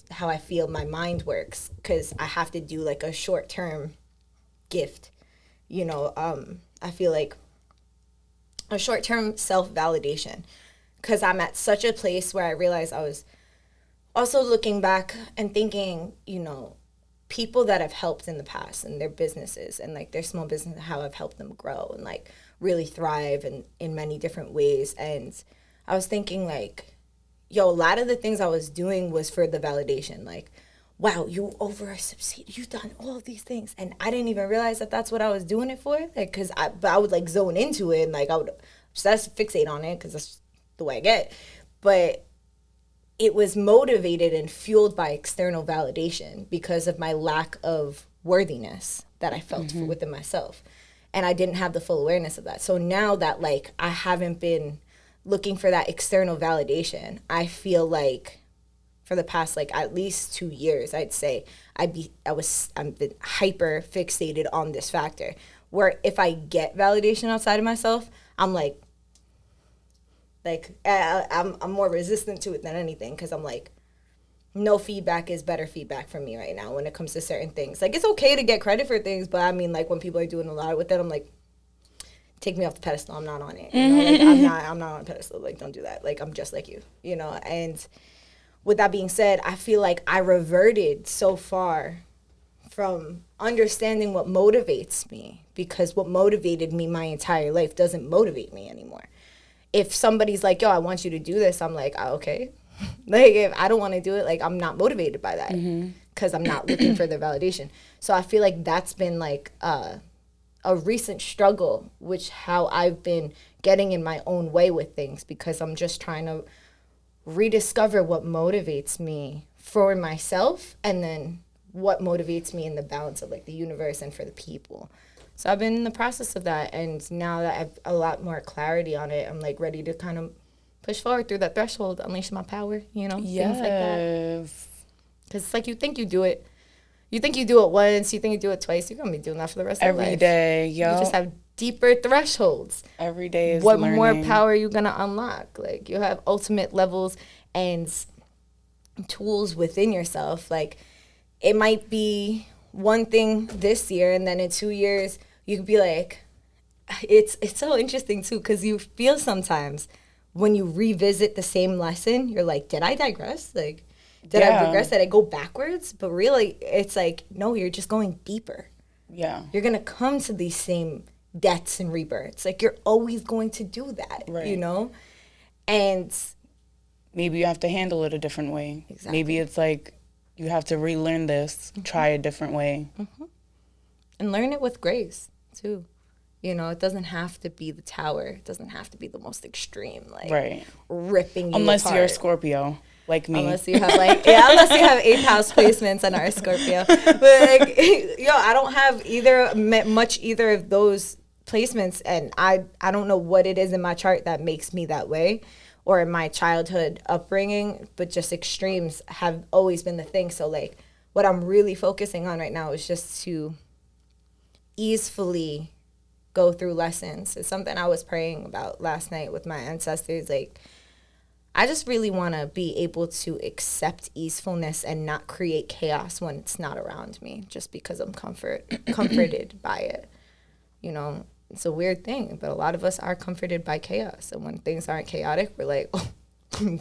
how I feel my mind works because I have to do like a short term gift. You know, I feel like a short term self validation because I'm at such a place where I realized I was also looking back and thinking, you know, people that have helped in the past and their businesses and like their small business, how I've helped them grow and like really thrive in many different ways. And I was thinking like, yo, a lot of the things I was doing was for the validation. Like, wow, you succeeded, you've done all of these things. And I didn't even realize that that's what I was doing it for. Like, but I would like zone into it and like I would fixate on it because that's the way I get. But it was motivated and fueled by external validation because of my lack of worthiness that I felt within myself. And I didn't have the full awareness of that. So now that like I haven't been looking for that external validation, I feel like for the past like at least 2 years, I'd say I'm been hyper fixated on this factor where if I get validation outside of myself, I'm like I'm more resistant to it than anything because I'm like, no feedback is better feedback for me right now when it comes to certain things. Like, it's okay to get credit for things, but I mean, like, when people are doing a lot with it, I'm like, take me off the pedestal. I'm not on it. You know? Like, I'm not on a pedestal. Like, don't do that. Like, I'm just like you know? And with that being said, I feel like I reverted so far from understanding what motivates me because what motivated me my entire life doesn't motivate me anymore. If somebody's like, yo, I want you to do this, I'm like, oh, okay. Like, if I don't want to do it, like, I'm not motivated by that because I'm not looking for the validation. So I feel like that's been, like, a recent struggle, which how I've been getting in my own way with things because I'm just trying to rediscover what motivates me for myself and then what motivates me in the balance of, like, the universe and for the people. So I've been in the process of that, and now that I have a lot more clarity on it, I'm, like, ready to kind of push forward through that threshold, unleash my power, you know, things like that. Because it's like you think you do it. You think you do it once, you think you do it twice, you're going to be doing that for the rest of your life. Every day, yo. You just have deeper thresholds. Every day is what learning. More power you're gonna unlock. Like, you have ultimate levels and tools within yourself. Like, it might be one thing this year, and then in 2 years you could be like, it's so interesting too, because you feel sometimes when you revisit the same lesson, you're like, did I digress? Like, did I regress? Did I go backwards? But really, it's like, no, you're just going deeper. Yeah. You're going to come to these same deaths and rebirths. Like, you're always going to do that, right. you know? And maybe you have to handle it a different way. Exactly. Maybe it's like, you have to relearn this, try a different way. And learn it with grace, too. You know, it doesn't have to be the tower. It doesn't have to be the most extreme, like, right. ripping you Unless apart. you're a Scorpio, like me. Unless you have, like, unless you have 8th house placements and are a Scorpio. But, like, I don't have either of those placements, and I don't know what it is in my chart that makes me that way, or in my childhood upbringing, but just extremes have always been the thing. So, like, what I'm really focusing on right now is just to easily go through lessons. It's something I was praying about last night with my ancestors. Like, I just really want to be able to accept easefulness and not create chaos when it's not around me, just because I'm comforted by it. You know, it's a weird thing, but a lot of us are comforted by chaos. And when things aren't chaotic, we're like, oh,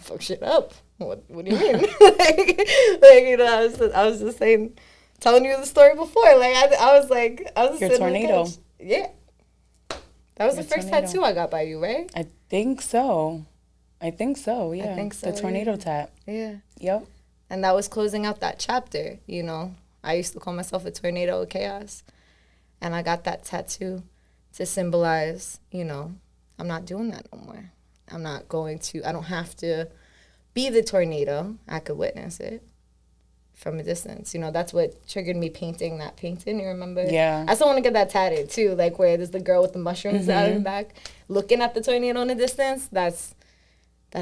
fuck shit up. What do you mean? You know, I was just telling you the story before. Like, I was Your tornado. Yeah. That was the first tattoo I got by you, right? I think so, yeah. I think so, The tornado tat. Yeah. Yep. And that was closing out that chapter, you know. I used to call myself a tornado of chaos. And I got that tattoo to symbolize, you know, I'm not doing that no more. I don't have to be the tornado. I could witness it from a distance. You know, that's what triggered me painting that painting, you remember? Yeah. I still want to get that tatted too, like where there's the girl with the mushrooms out in the back looking at the tornado in the distance. That's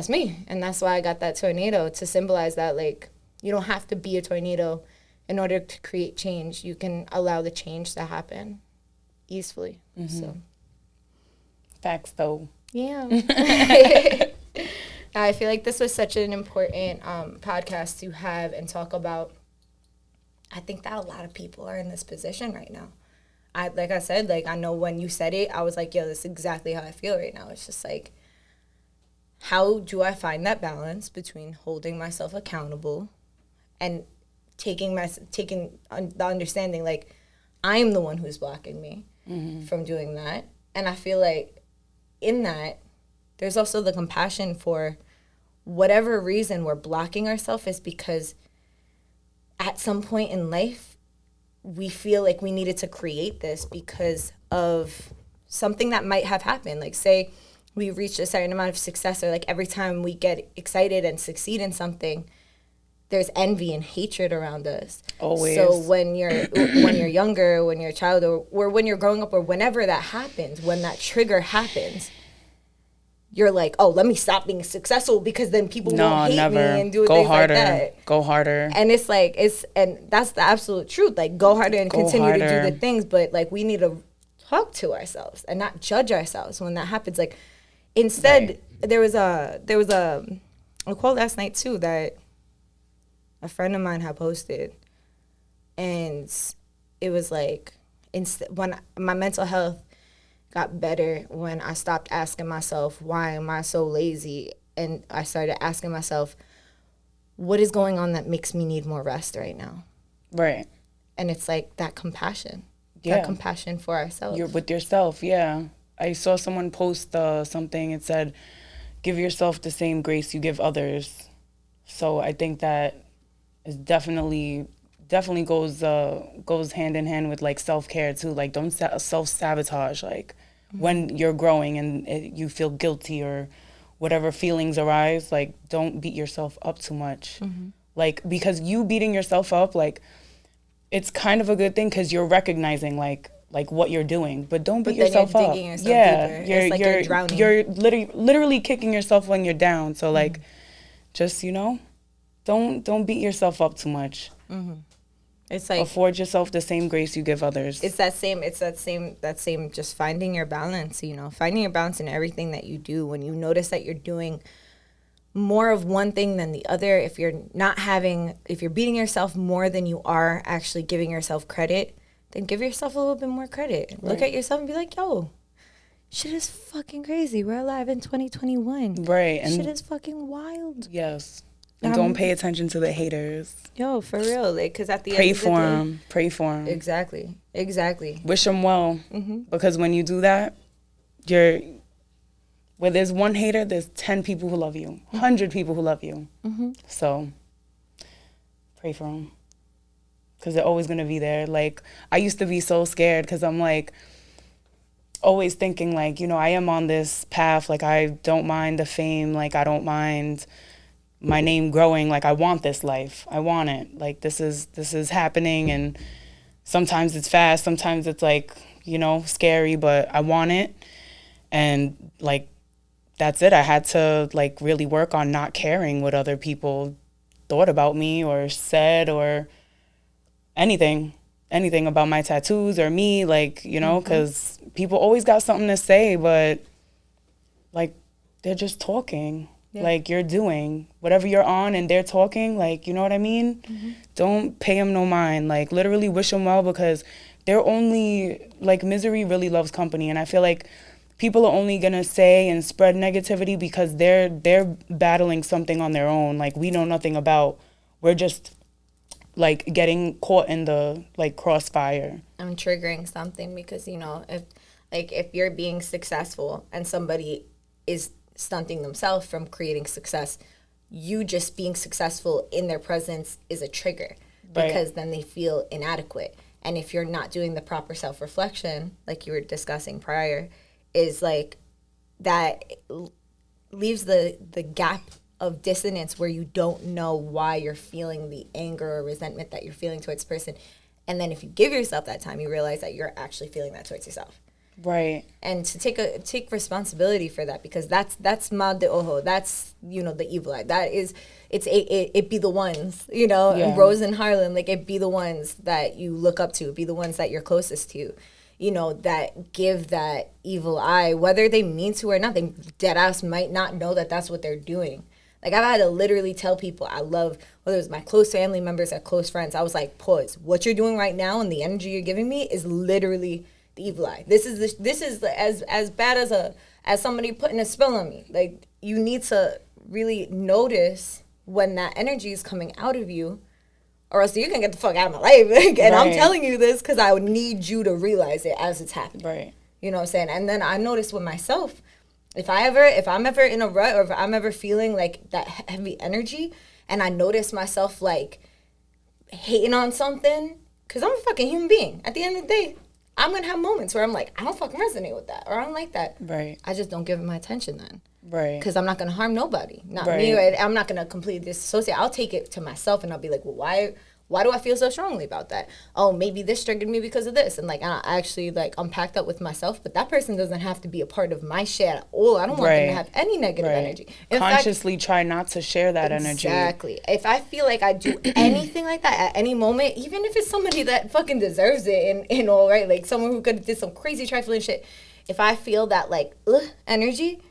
me. And that's why I got that tornado, to symbolize that, like, you don't have to be a tornado in order to create change. You can allow the change to happen easily. So facts though. Yeah. I feel like this was such an important podcast to have and talk about. I think that a lot of people are in this position right now. Like I said, like, I know when you said it, I was like, yo, this is exactly how I feel right now. It's just like, how do I find that balance between holding myself accountable and taking the understanding, like, I'm the one who's blocking me from doing that. And I feel like in that, there's also the compassion for whatever reason we're blocking ourselves is because at some point in life, we feel like we needed to create this because of something that might have happened. Like, say we reached a certain amount of success, or like every time we get excited and succeed in something, there's envy and hatred around us. Always. So when you're younger, when you're a child, or when you're growing up, or whenever that happens, when that trigger happens, you're like, oh, let me stop being successful because then people won't hate me and do things like that. Go harder. And it's like, and that's the absolute truth. Like, go harder and continue to do the things, but like, we need to talk to ourselves and not judge ourselves when that happens. Like, instead, there was a quote last night too that a friend of mine had posted, and it was like, when my mental health got better when I stopped asking myself, why am I so lazy? And I started asking myself, what is going on that makes me need more rest right now? Right. And it's like that compassion. Yeah. That compassion for ourselves. You're with yourself, yeah. I saw someone post something. It said, give yourself the same grace you give others. So I think that is definitely goes hand in hand with like self-care too. Like, don't self-sabotage, like, when you're growing and you feel guilty or whatever feelings arise, like, don't beat yourself up too much. Like, because you beating yourself up, like, it's kind of a good thing because you're recognizing like what you're doing, but don't beat yourself up. Yeah, you're drowning. You're literally kicking yourself when you're down. So like, just, you know, don't beat yourself up too much. It's like afford yourself the same grace you give others. It's that same just finding your balance, you know, finding your balance in everything that you do. When you notice that you're doing more of one thing than the other, if you're beating yourself more than you are actually giving yourself credit, then give yourself a little bit more credit. Right. Look at yourself and be like, yo, shit is fucking crazy. We're alive in 2021. Right. And shit is fucking wild. Yes. And don't pay attention to the haters. Yo, for real. Like, because at the end of the day. Pray for them. Exactly. Wish them well. Because when you do that, where there's one hater, there's 10 people who love you. 100 people who love you. So, pray for them. Because they're always going to be there. Like, I used to be so scared because I'm like, always thinking like, you know, I am on this path. Like, I don't mind the fame. Like, I don't mind my name growing. Like, I want this life. I want it. Like, this is happening, and sometimes it's fast, sometimes it's like, you know, scary, but I want it. And like, that's it. I had to like really work on not caring what other people thought about me or said or anything about my tattoos or me, like, you know, because people always got something to say, but like, they're just talking. Yeah. Like, you're doing whatever you're on and they're talking, like, you know what I mean? Don't pay them no mind. Like, literally wish them well, because they're only, like, misery really loves company. And I feel like people are only going to say and spread negativity because they're battling something on their own. Like, we know nothing about. We're just, like, getting caught in the, like, crossfire. I'm triggering something because, you know, if you're being successful and somebody is stunting themselves from creating success, you just being successful in their presence is a trigger, because then they feel inadequate. And if you're not doing the proper self-reflection, like you were discussing prior, is like that leaves the gap of dissonance where you don't know why you're feeling the anger or resentment that you're feeling towards the person. And then if you give yourself that time, you realize that you're actually feeling that towards yourself. Right. And to take responsibility for that, because that's mal de ojo. That's, you know, the evil eye. That is, it be the ones, you know, and Rose and Harlan, like, it be the ones that you look up to, be the ones that you're closest to, you know, that give that evil eye, whether they mean to or not. They dead ass might not know that that's what they're doing. Like, I've had to literally tell people I love, whether it's my close family members or close friends, I was like, pause. What you're doing right now and the energy you're giving me is literally the evil eye. This is as bad as somebody putting a spell on me. Like, you need to really notice when that energy is coming out of you, or else you can get the fuck out of my life. Like, and I'm telling you this because I would need you to realize it as it's happening. Right. You know what I'm saying? And then I notice with myself, if I'm ever in a rut, or if I'm ever feeling like that heavy energy, and I notice myself like hating on something, because I'm a fucking human being. At the end of the day, I'm going to have moments where I'm like, I don't fucking resonate with that, or I don't like that. Right. I just don't give it my attention then. Right. Because I'm not going to harm nobody. Not me. Right? I'm not going to completely disassociate. I'll take it to myself and I'll be like, well, why do I feel so strongly about that? Oh, maybe this triggered me because of this. And like, I actually like unpack that with myself, but that person doesn't have to be a part of my shit at all. I don't want them to have any negative energy. In Consciously try not to share that energy. Exactly. If I feel like I do anything like that at any moment, even if it's somebody that fucking deserves it and all, right? Like someone who could have did some crazy trifling shit. If I feel that like energy,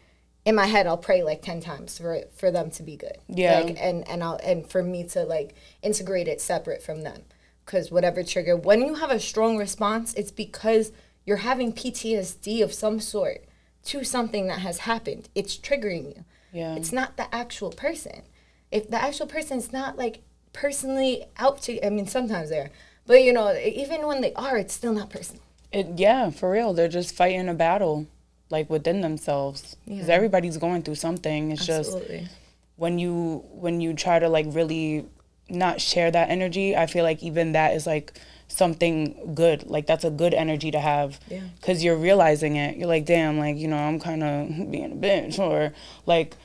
in my head, I'll pray like 10 times for them to be good. Yeah. Like, and for me to like integrate it separate from them. Because whatever trigger, when you have a strong response, it's because you're having PTSD of some sort to something that has happened. It's triggering you. Yeah. It's not the actual person. If the actual person's not like personally out to, I mean, sometimes they are. But you know, even when they are, it's still not personal. Yeah, for real. They're just fighting a battle, like within themselves, because everybody's going through something. It's Absolutely. Just when you try to like really not share that energy, I feel like even that is like something good. Like that's a good energy to have, because you're realizing it. You're like, damn, like, you know, I'm kind of being a bitch, or like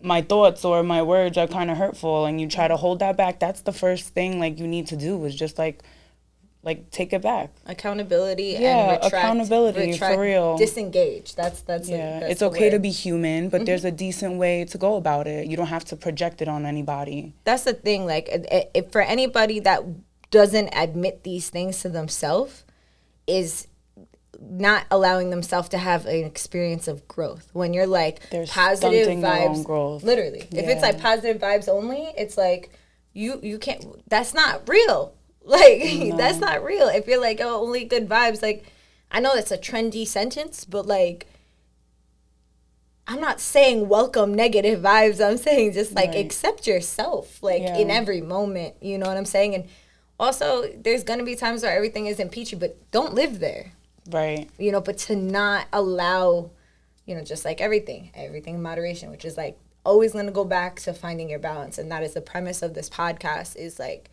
my thoughts or my words are kind of hurtful, and you try to hold that back. That's the first thing like you need to do, is just like take it back. Accountability and retract, for real. Disengage. That's it's okay to be human, but there's a decent way to go about it. You don't have to project it on anybody. That's the thing. Like, for anybody that doesn't admit these things to themselves is not allowing themselves to have an experience of growth. When you're like, they're positive stunting their own vibes, growth. literally. Yeah. If it's like positive vibes only, it's like you can't. That's not real. Like that's not real. If you're like, oh, only good vibes, like I know that's a trendy sentence, but like I'm not saying welcome negative vibes. I'm saying just like accept yourself, like in every moment. You know what I'm saying? And also, there's gonna be times where everything isn't peachy, but don't live there. Right. You know, but to not allow, you know, just like everything in moderation, which is like always going to go back to finding your balance. And that is the premise of this podcast, is like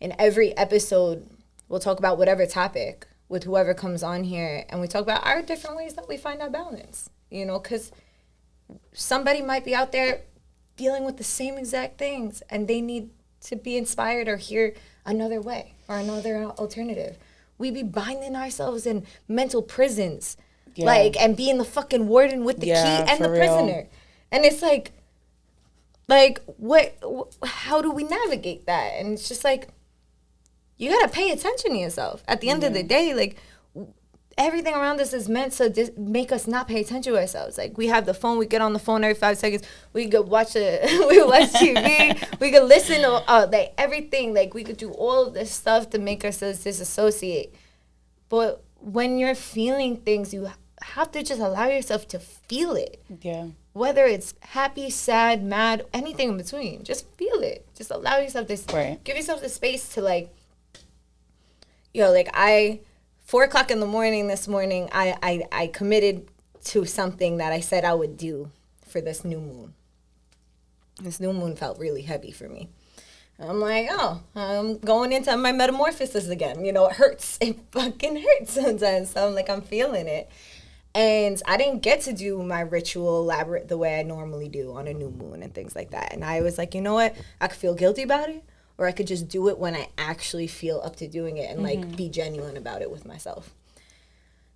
in every episode, we'll talk about whatever topic with whoever comes on here. And we talk about our different ways that we find our balance, you know, because somebody might be out there dealing with the same exact things and they need to be inspired or hear another way or another alternative. We be binding ourselves in mental prisons, like, and being the fucking warden with the key and the prisoner. And it's like what? How do we navigate that? And it's just like, you gotta pay attention to yourself. At the end of the day, like, everything around us is meant to make us not pay attention to ourselves. Like, we have the phone, we get on the phone every 5 seconds. We could watch we watch TV. We could listen to like everything. Like, we could do all of this stuff to make ourselves disassociate. But when you're feeling things, you have to just allow yourself to feel it. Yeah. Whether it's happy, sad, mad, anything in between, just feel it. Just allow yourself this. Give yourself the space to, like, you know, like 4 o'clock in the morning this morning, I committed to something that I said I would do for this new moon. This new moon felt really heavy for me. I'm like, oh, I'm going into my metamorphosis again. You know, it hurts. It fucking hurts sometimes. So I'm like, I'm feeling it. And I didn't get to do my ritual elaborate the way I normally do on a new moon and things like that. And I was like, you know what? I could feel guilty about it, or I could just do it when I actually feel up to doing it and like be genuine about it with myself.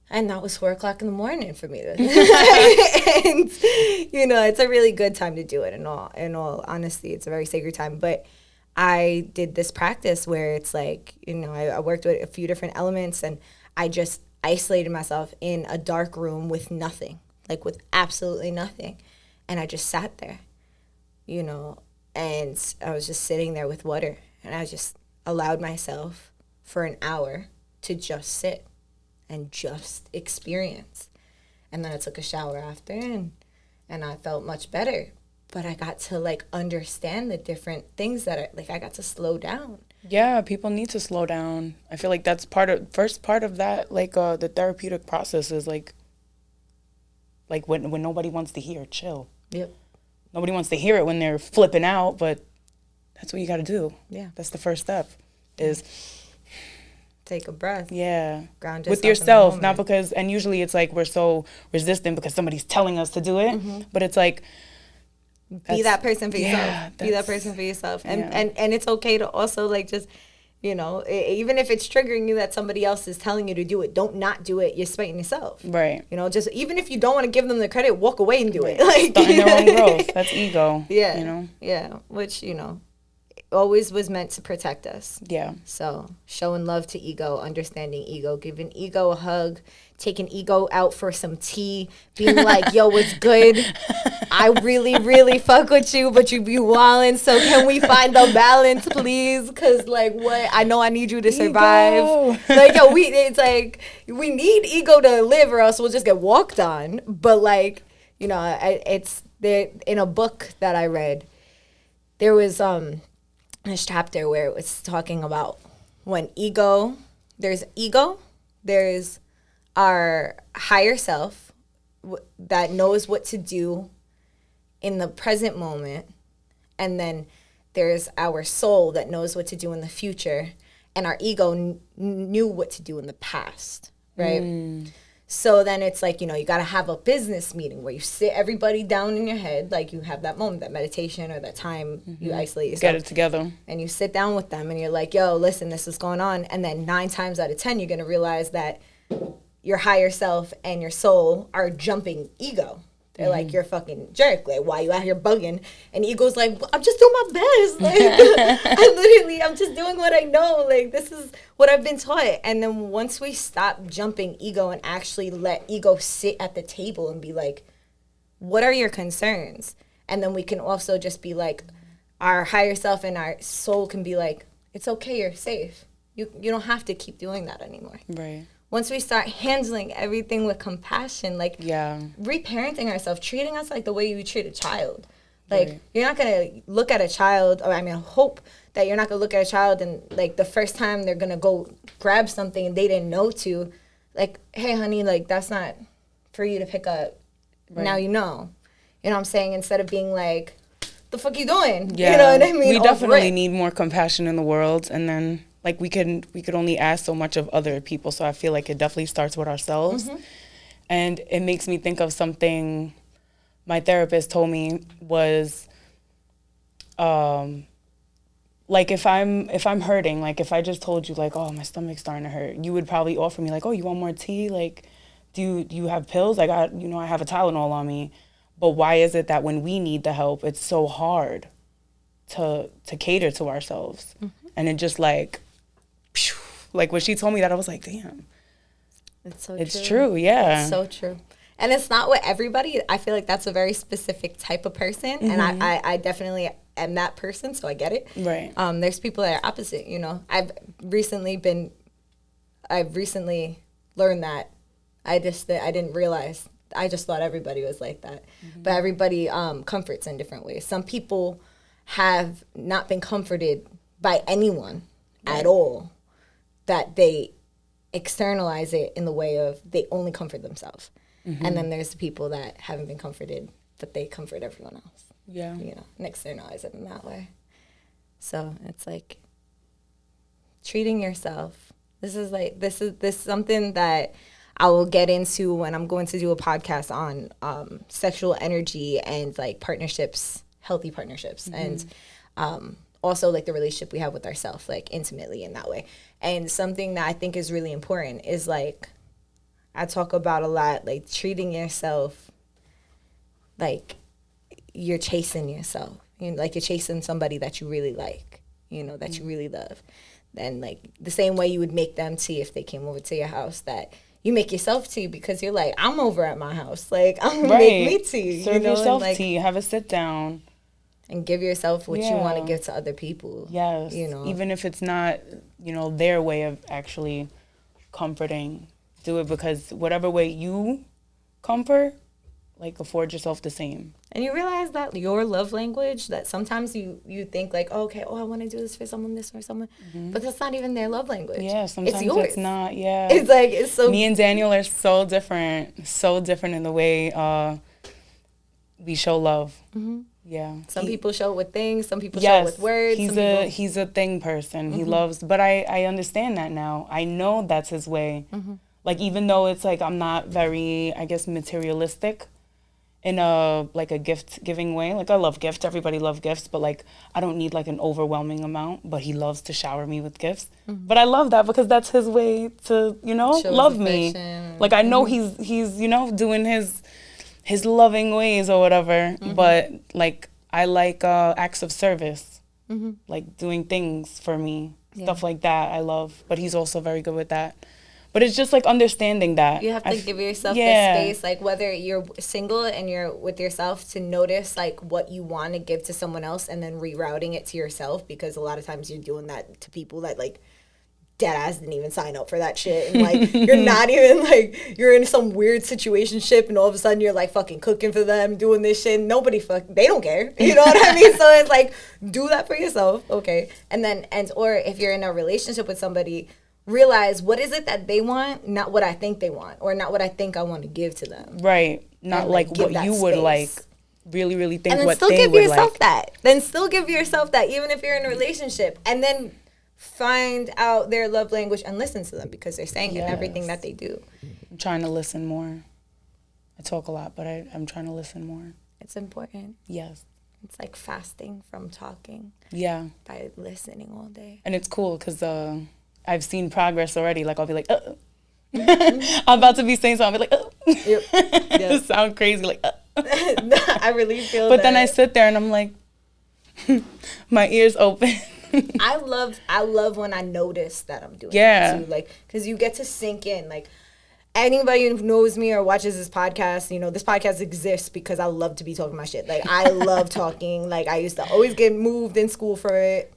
And that was 4 o'clock in the morning for me. And, you know, it's a really good time to do it. In all honesty, it's a very sacred time. But I did this practice where it's like, you know, I worked with a few different elements, and I just isolated myself in a dark room with nothing, like with absolutely nothing. And I just sat there, you know, and I was just sitting there with water, and I just allowed myself for an hour to just sit and just experience. And then I took a shower after, and I felt much better. But I got to, like, understand the different things that are, like, I got to slow down. Yeah, people need to slow down. I feel like that's first part of that, like, the therapeutic process is, like when nobody wants to hear, chill. Yep. Nobody wants to hear it when they're flipping out, but that's what you got to do. Yeah. That's the first step, is take a breath. Yeah. Ground with yourself, not because, and usually it's like we're so resistant because somebody's telling us to do it, but it's like, be that person for yourself. Be that person for yourself. And it's okay to also, like, just, you know, even if it's triggering you that somebody else is telling you to do it, don't not do it. You're spiting yourself. Right. You know, just even if you don't want to give them the credit, walk away and do it. Like, starting their own growth. That's ego. Yeah. You know? Yeah. Which, you know, always was meant to protect us. Yeah. So showing love to ego, understanding ego, giving ego a hug, taking ego out for some tea, being like, yo, what's good? I really, really fuck with you, but you be wildin', so can we find the balance, please? Because, like, what? I know I need you to survive. Ego. Like, yo, it's like, we need ego to live, or else we'll just get walked on. But, like, you know, it's there in a book that I read, there was this chapter where it was talking about when there's our higher self that knows what to do in the present moment, and then there's our soul that knows what to do in the future, and our ego knew what to do in the past, right? So then it's like, you know, you got to have a business meeting where you sit everybody down in your head, like you have that moment, that meditation or that time you isolate yourself. Get it together. And you sit down with them and you're like, yo, listen, this is going on. And then 9 times out of 10, you're going to realize that your higher self and your soul are jumping ego. They're like, you're a fucking jerk. Like, why you out here bugging? And ego's like, I'm just doing my best. Like, I'm just doing what I know. Like, this is what I've been taught. And then once we stop jumping ego and actually let ego sit at the table and be like, what are your concerns? And then we can also just be like, our higher self and our soul can be like, it's okay, you're safe. You don't have to keep doing that anymore. Right. Once we start handling everything with compassion, like reparenting ourselves, treating us like the way you treat a child. Like, you're not going to look at a child, or I mean, hope that you're not going to look at a child and, like, the first time they're going to go grab something and they didn't know to, like, hey, honey, like, that's not for you to pick up. Right. Now you know. You know what I'm saying? Instead of being like, the fuck you doing? Yeah. You know what I mean? We definitely need more compassion in the world, and then... Like, we could only ask so much of other people, so I feel like it definitely starts with ourselves. And it makes me think of something my therapist told me was, like, if I'm hurting, like, if I just told you, like, oh, my stomach's starting to hurt, you would probably offer me, like, oh, you want more tea? Like, do you have pills? I have a Tylenol on me. But why is it that when we need the help, it's so hard to cater to ourselves? And it just, like when she told me that, I was like, damn. It's true, yeah. It's so true. And it's not with everybody. I feel like that's a very specific type of person. And I definitely am that person, so I get it. Right. There's people that are opposite, you know. I've recently learned that. I didn't realize. I just thought everybody was like that. But everybody comforts in different ways. Some people have not been comforted by anyone at all, that they externalize it in the way of they only comfort themselves. And then there's the people that haven't been comforted, but they comfort everyone else. Yeah. You know, and externalize it in that way. So it's like treating yourself. This is something that I will get into when I'm going to do a podcast on sexual energy and like partnerships, healthy partnerships, and also like the relationship we have with ourselves, like intimately in that way. And something that I think is really important is like, I talk about a lot, like treating yourself like you're chasing yourself. You know, like you're chasing somebody that you really like, you know, that you really love. Then like the same way you would make them tea if they came over to your house, that you make yourself tea because you're like, I'm over at my house. Like, I'm gonna make me tea. Serve yourself tea, have a sit down. And give yourself what you want to give to other people. Yes. You know. Even if it's not, you know, their way of actually comforting, do it because whatever way you comfort, like afford yourself the same. And you realize that your love language, that sometimes you think like, oh, okay, I want to do this for someone, but that's not even their love language. Yeah, sometimes it's yours. It's not, yeah. It's like, it's so... Me and Daniel are so different in the way we show love. Yeah. Some people show it with things, some people show it with words. He's a thing person. He loves, but I understand that now. I know that's his way. Like, even though it's like I'm not very, I guess, materialistic in a gift giving way. Like, I love gifts. Everybody loves gifts, but like I don't need like an overwhelming amount, but he loves to shower me with gifts. But I love that because that's his way to, you know, show love me. Like, I know he's, you know, doing his loving ways or whatever, but like I like acts of service, like doing things for me, stuff like that I love, but he's also very good with that. But it's just like understanding that you have to give yourself the space, like whether you're single and you're with yourself, to notice like what you want to give to someone else and then rerouting it to yourself, because a lot of times you're doing that to people that like dead ass didn't even sign up for that shit, and like you're not even like, you're in some weird situationship and all of a sudden you're like fucking cooking for them, doing this shit, and they don't care, you know what I mean? So it's like, do that for yourself, okay? And then, or if you're in a relationship with somebody, realize what is it that they want, not what I think they want, or not what I think I want to give to them. Right. Not and, like what you would like really, really think and then what still they give would yourself like. that. Then still give yourself that, even if you're in a relationship. And then find out their love language and listen to them, because they're saying it in everything that they do. I'm trying to listen more. I talk a lot, but I'm trying to listen more. It's important. Yes. It's like fasting from talking. Yeah. By listening all day. And it's cool because I've seen progress already. Like, I'll be like, I'm about to be saying something. I'll be like, Yep. It sound crazy, like, I really feel But that. then I sit there and I'm like, my ears open. I love when I notice that I'm doing Yeah. it too. Like, because you get to sink in. Like, anybody who knows me or watches this podcast, you know, this podcast exists because I love to be talking my shit. Like, I love talking. Like, I used to always get moved in school for it.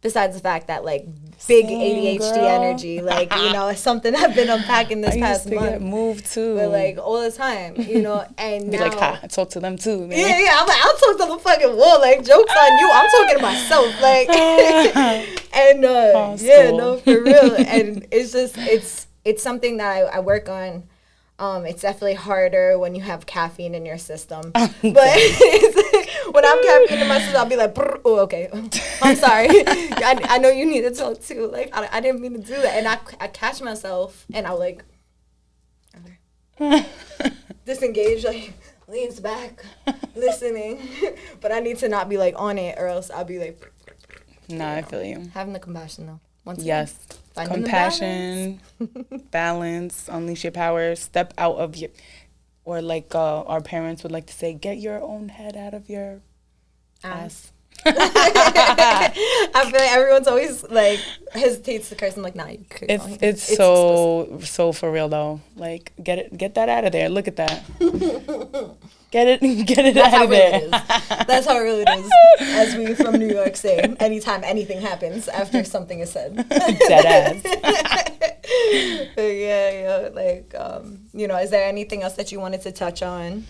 Besides the fact that, like, big ADHD girl. energy, like, you know, it's something I've been unpacking this I past used to month. get moved too. But, like, all the time, you know, and Be now, like, ha, I talk to them too, man. yeah, I'm like, I'll talk to the fucking wall. Like, joke's on you. I'm talking to myself. Like, and, yeah, school. no, for real. And it's just, it's something that I work on. It's definitely harder when you have caffeine in your system. But when I'm caffeine in my system, I'll be like, oh, okay. I'm sorry. I know you need to talk too. Like, I didn't mean to do that. And I catch myself and I'll like, okay. Disengage, like, leans back, listening. But I need to not be like on it or else I'll be like, Nah, I feel you. having the compassion though. Once Yes. again, finding the Compassion, balance, unleash your power, step out of your, or like our parents would like to say, get your own head out of your ass. I feel like everyone's always like hesitates to curse. I'm like, nah, you could. It's so for real though. Like get that out of there. Look at that. Get it That's out how of real there. it is. That's how real it is. As we from New York say, anytime anything happens after something is said. Dead ass. Yeah, like you know, is there anything else that you wanted to touch on?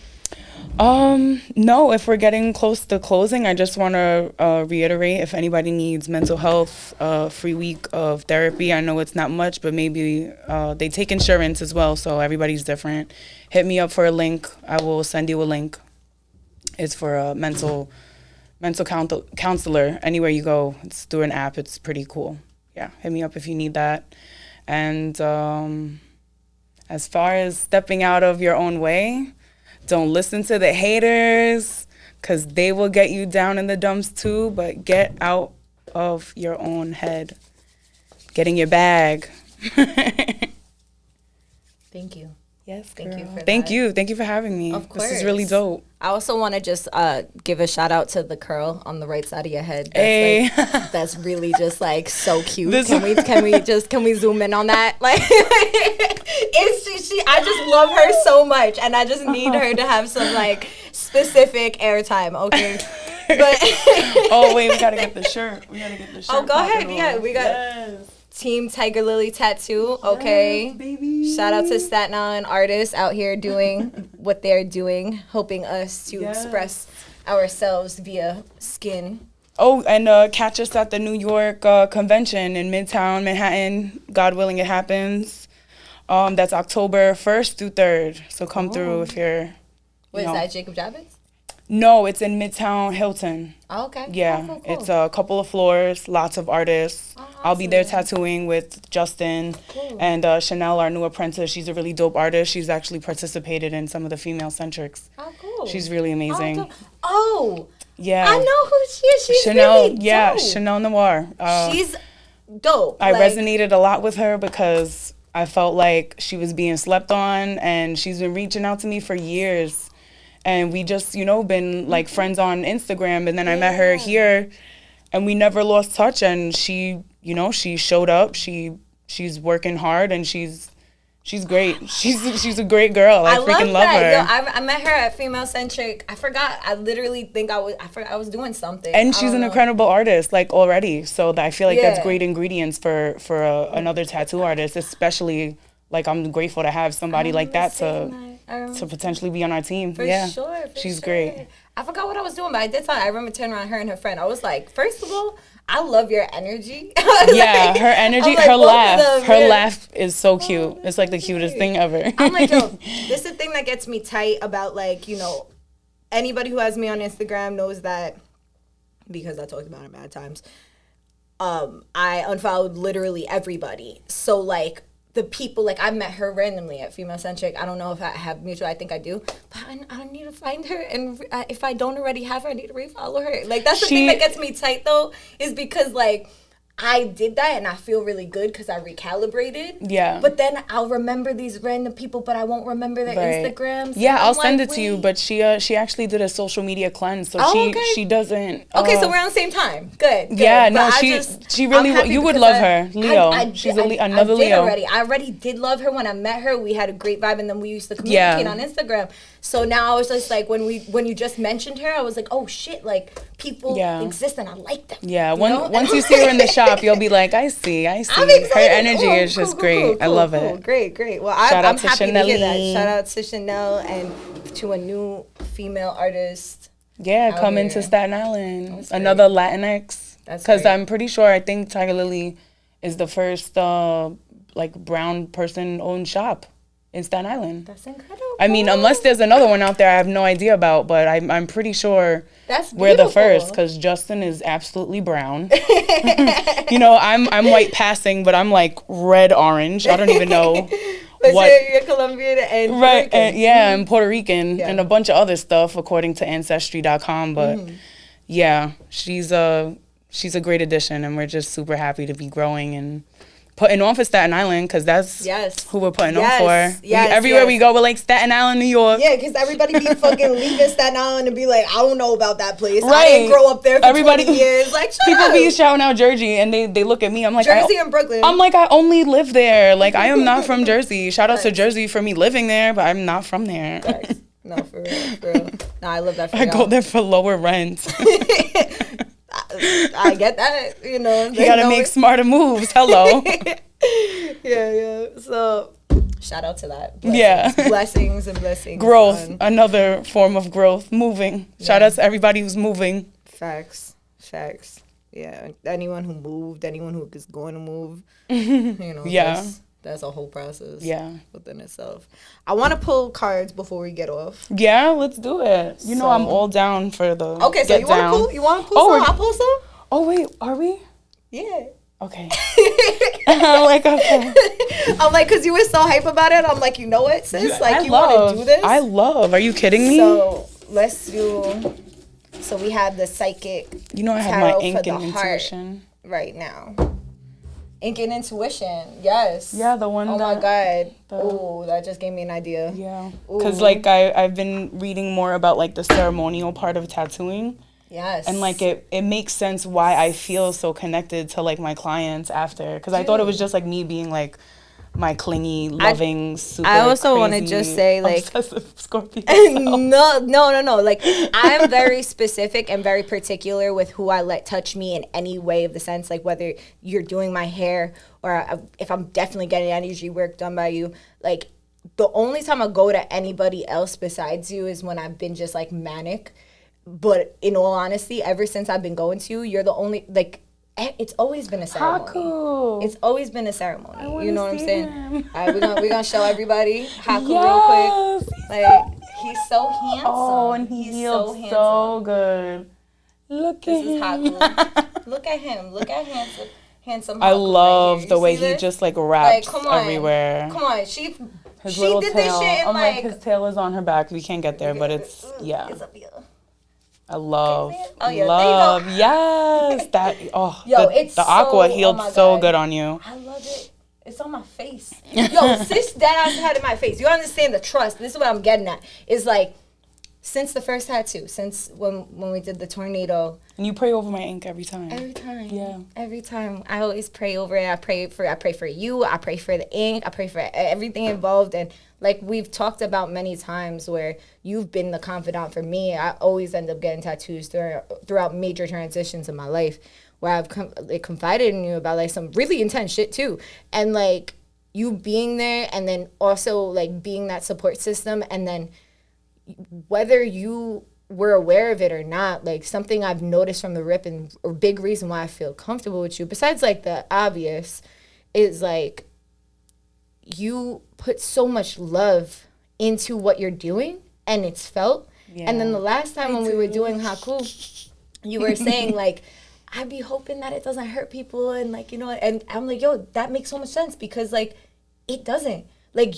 No, if we're getting close to closing, I just want to reiterate, if anybody needs mental health, free week of therapy. I know it's not much, but maybe they take insurance as well, so everybody's different. Hit me up for a link. I will send you a link. It's for a mental counselor. Anywhere you go, it's through an app. It's pretty cool. Yeah, hit me up if you need that. And as far as stepping out of your own way, don't listen to the haters, because they will get you down in the dumps too, but get out of your own head. Get in your bag. Thank you. Yes, Thank you girl. for Thank that. you. Thank you for having me. Of course. This is really dope. I also want to just give a shout out to the curl on the right side of your head. That's Hey. like, that's really just like so cute. This- Can we zoom in on that? Like, it's she. I just love her so much, and I just need her to have some like specific airtime. Okay, but Oh, wait, we got to get the shirt. Oh, go ahead. popping Yeah, on. we got Yes. Team Tiger Lily Tattoo. Okay. Yes, baby. Shout out to Staten Island artists out here doing what they're doing, helping us to Yes. express ourselves via skin. Oh, and catch us at the New York convention in Midtown Manhattan. God willing, it happens. That's October 1st through 3rd. So come through if you're. What you is know. that, Jacob Javits? No, it's in Midtown Hilton. Oh, okay. Yeah, Cool. it's a couple of floors, lots of artists. Oh, I'll be there awesome. tattooing with Justin Cool. and Chanel, our new apprentice. She's a really dope artist. She's actually participated in some of the female centrics. Oh, cool. She's really amazing. dope. Oh, Yeah. I know who she is. She's Chanel, really yeah, dope. Chanel Noir. She's dope. I like, resonated a lot with her because I felt like she was being slept on, and she's been reaching out to me for years. And we just, been like friends on Instagram, and then I met her here, and we never lost touch. And she, she showed up. She's working hard, and she's great. She's a great girl. I freaking love her. Yo, I met her at Female Centric. I forgot. I literally think I forgot I was doing something. And I she's don't an know. incredible artist, like already. So I feel like that's Yeah. great ingredients for another tattoo artist, especially like I'm grateful to have somebody like that to potentially be on our team. For yeah, sure. she's great. I forgot what I was doing, but I did tell her. I remember turning around her and her friend. I was like, first of all, I love your energy. Yeah, her energy, I'm like, her both of laugh, them, her yeah. laugh is so cute. It's like the cutest thing ever. I'm like, yo, this is the thing that gets me tight about, like, anybody who has me on Instagram knows that, because I talked about it mad times, I unfollowed literally everybody. So, like, the people, like, I met her randomly at Female Centric. I don't know if I have mutual. I think I do. But I need to find her. And if I don't already have her, I need to refollow her. Like, that's the thing that gets me tight, though, is because, like, I did that and I feel really good because I recalibrated. Yeah. But then I'll remember these random people, but I won't remember their Instagrams. Yeah, I'll send it to you. But she actually did a social media cleanse, so she doesn't. Okay, so we're on the same time. Good. Yeah, no, she really. You would love her, Leo. She's another Leo. I already did love her when I met her. We had a great vibe, and then we used to communicate on Instagram. So now I was just like, when you just mentioned her, I was like, oh shit, like people exist and I like them. Yeah, once you see her in the shop, you'll be like, I see. I'm Her excited. energy is just great. I love it. Great. Well, I'm happy to hear that. Shout out to Chanel and to a new female artist. Yeah, come into Staten Island. Another Latinx. Because I'm pretty sure, I think Tiger Lily is the first brown person owned shop in Staten Island. That's incredible. I mean, unless there's another one out there I have no idea about, but I'm pretty sure that's we're the first, because Justin is absolutely brown. You know, I'm white passing, but I'm like red orange. I don't even know what. You're Colombian and Puerto right, Rican. and Puerto Rican and a bunch of other stuff according to Ancestry.com. But yeah, she's a great addition, and we're just super happy to be growing and putting on for Staten Island, because that's who we're putting on for. Everywhere we go, we're like, Staten Island, New York. Yeah, because everybody be fucking leaving Staten Island and be like, I don't know about that place. Right. I didn't grow up there for 20 years. Like, people be shouting out Jersey, and they look at me. I'm like, Jersey and Brooklyn. I'm like, I only live there. Like, I am not from Jersey. Shout out to Jersey for me living there, but I'm not from there. No, for real. No, I love that for I go there for lower rent. I get that, you know. You gotta make smarter moves. Hello. Yeah. So, shout out to that. Blessings. Blessings. Growth. Another form of growth. Moving. Shout out to everybody who's moving. Facts. Yeah. Anyone who moved, anyone who is going to move, you know. That's a whole process. Within itself. I want to pull cards before we get off. Yeah, let's do it. You know, I'm all down for the. Okay, so you want to pull some? I'll pull some. Oh wait, are we? Yeah. Okay. I'm like, okay. I'm like, because you were so hype about it. I'm like, you know what, sis? Like, you want to do this? I love. Are you kidding me? So let's do. So we have the psychic. You know, I have my ink and intuition right now. Ink and intuition, yes. Yeah, the one. Oh my God. Oh, that just gave me an idea. Yeah. Because like I've been reading more about like the ceremonial part of tattooing. Yes. And like it makes sense why I feel so connected to like my clients after. Because I thought it was just like me being like my clingy, loving, super I also crazy, want to just say, like, Scorpio. No. Like, I'm very specific and very particular with who I let touch me in any way of the sense, like whether you're doing my hair or if I'm definitely getting energy work done by you. Like, the only time I go to anybody else besides you is when I've been just like manic. But in all honesty, ever since I've been going to you, you're the only, like, it's always been a ceremony. Haku. It's always been a ceremony. You know what I'm saying? Him. All right, we're gonna show everybody Haku real quick. Like, he's so handsome. Oh, and he's healed so good. Look at him. This is Haku. Look at him. Look at handsome Haku. I love right the way he just like wraps everywhere. Come on. She did this tail. shit in I'm like his tail is on her back. We can't get there, but it's It's up here. I love, yes, that, it's the aqua so, healed so good on you. I love it. It's on my face. Yo, sis, that I had in my face. You understand the trust. This is what I'm getting at. It's like, since the first tattoo, since when we did the tornado. And you pray over my ink every time. Every time. Yeah. Every time. I always pray over it. I pray for you. I pray for the ink. I pray for everything involved. And like we've talked about many times where you've been the confidant for me. I always end up getting tattoos throughout major transitions in my life where I've confided in you about like some really intense shit too. And like you being there and then also like being that support system, and then whether you were aware of it or not, like something I've noticed from the rip and a big reason why I feel comfortable with you, besides like the obvious, is like you put so much love into what you're doing and it's felt. Yeah. And then the last time when we were doing Haku, you were saying like, I'd be hoping that it doesn't hurt people and like, you know, and I'm like, yo, that makes so much sense because like, it doesn't. Like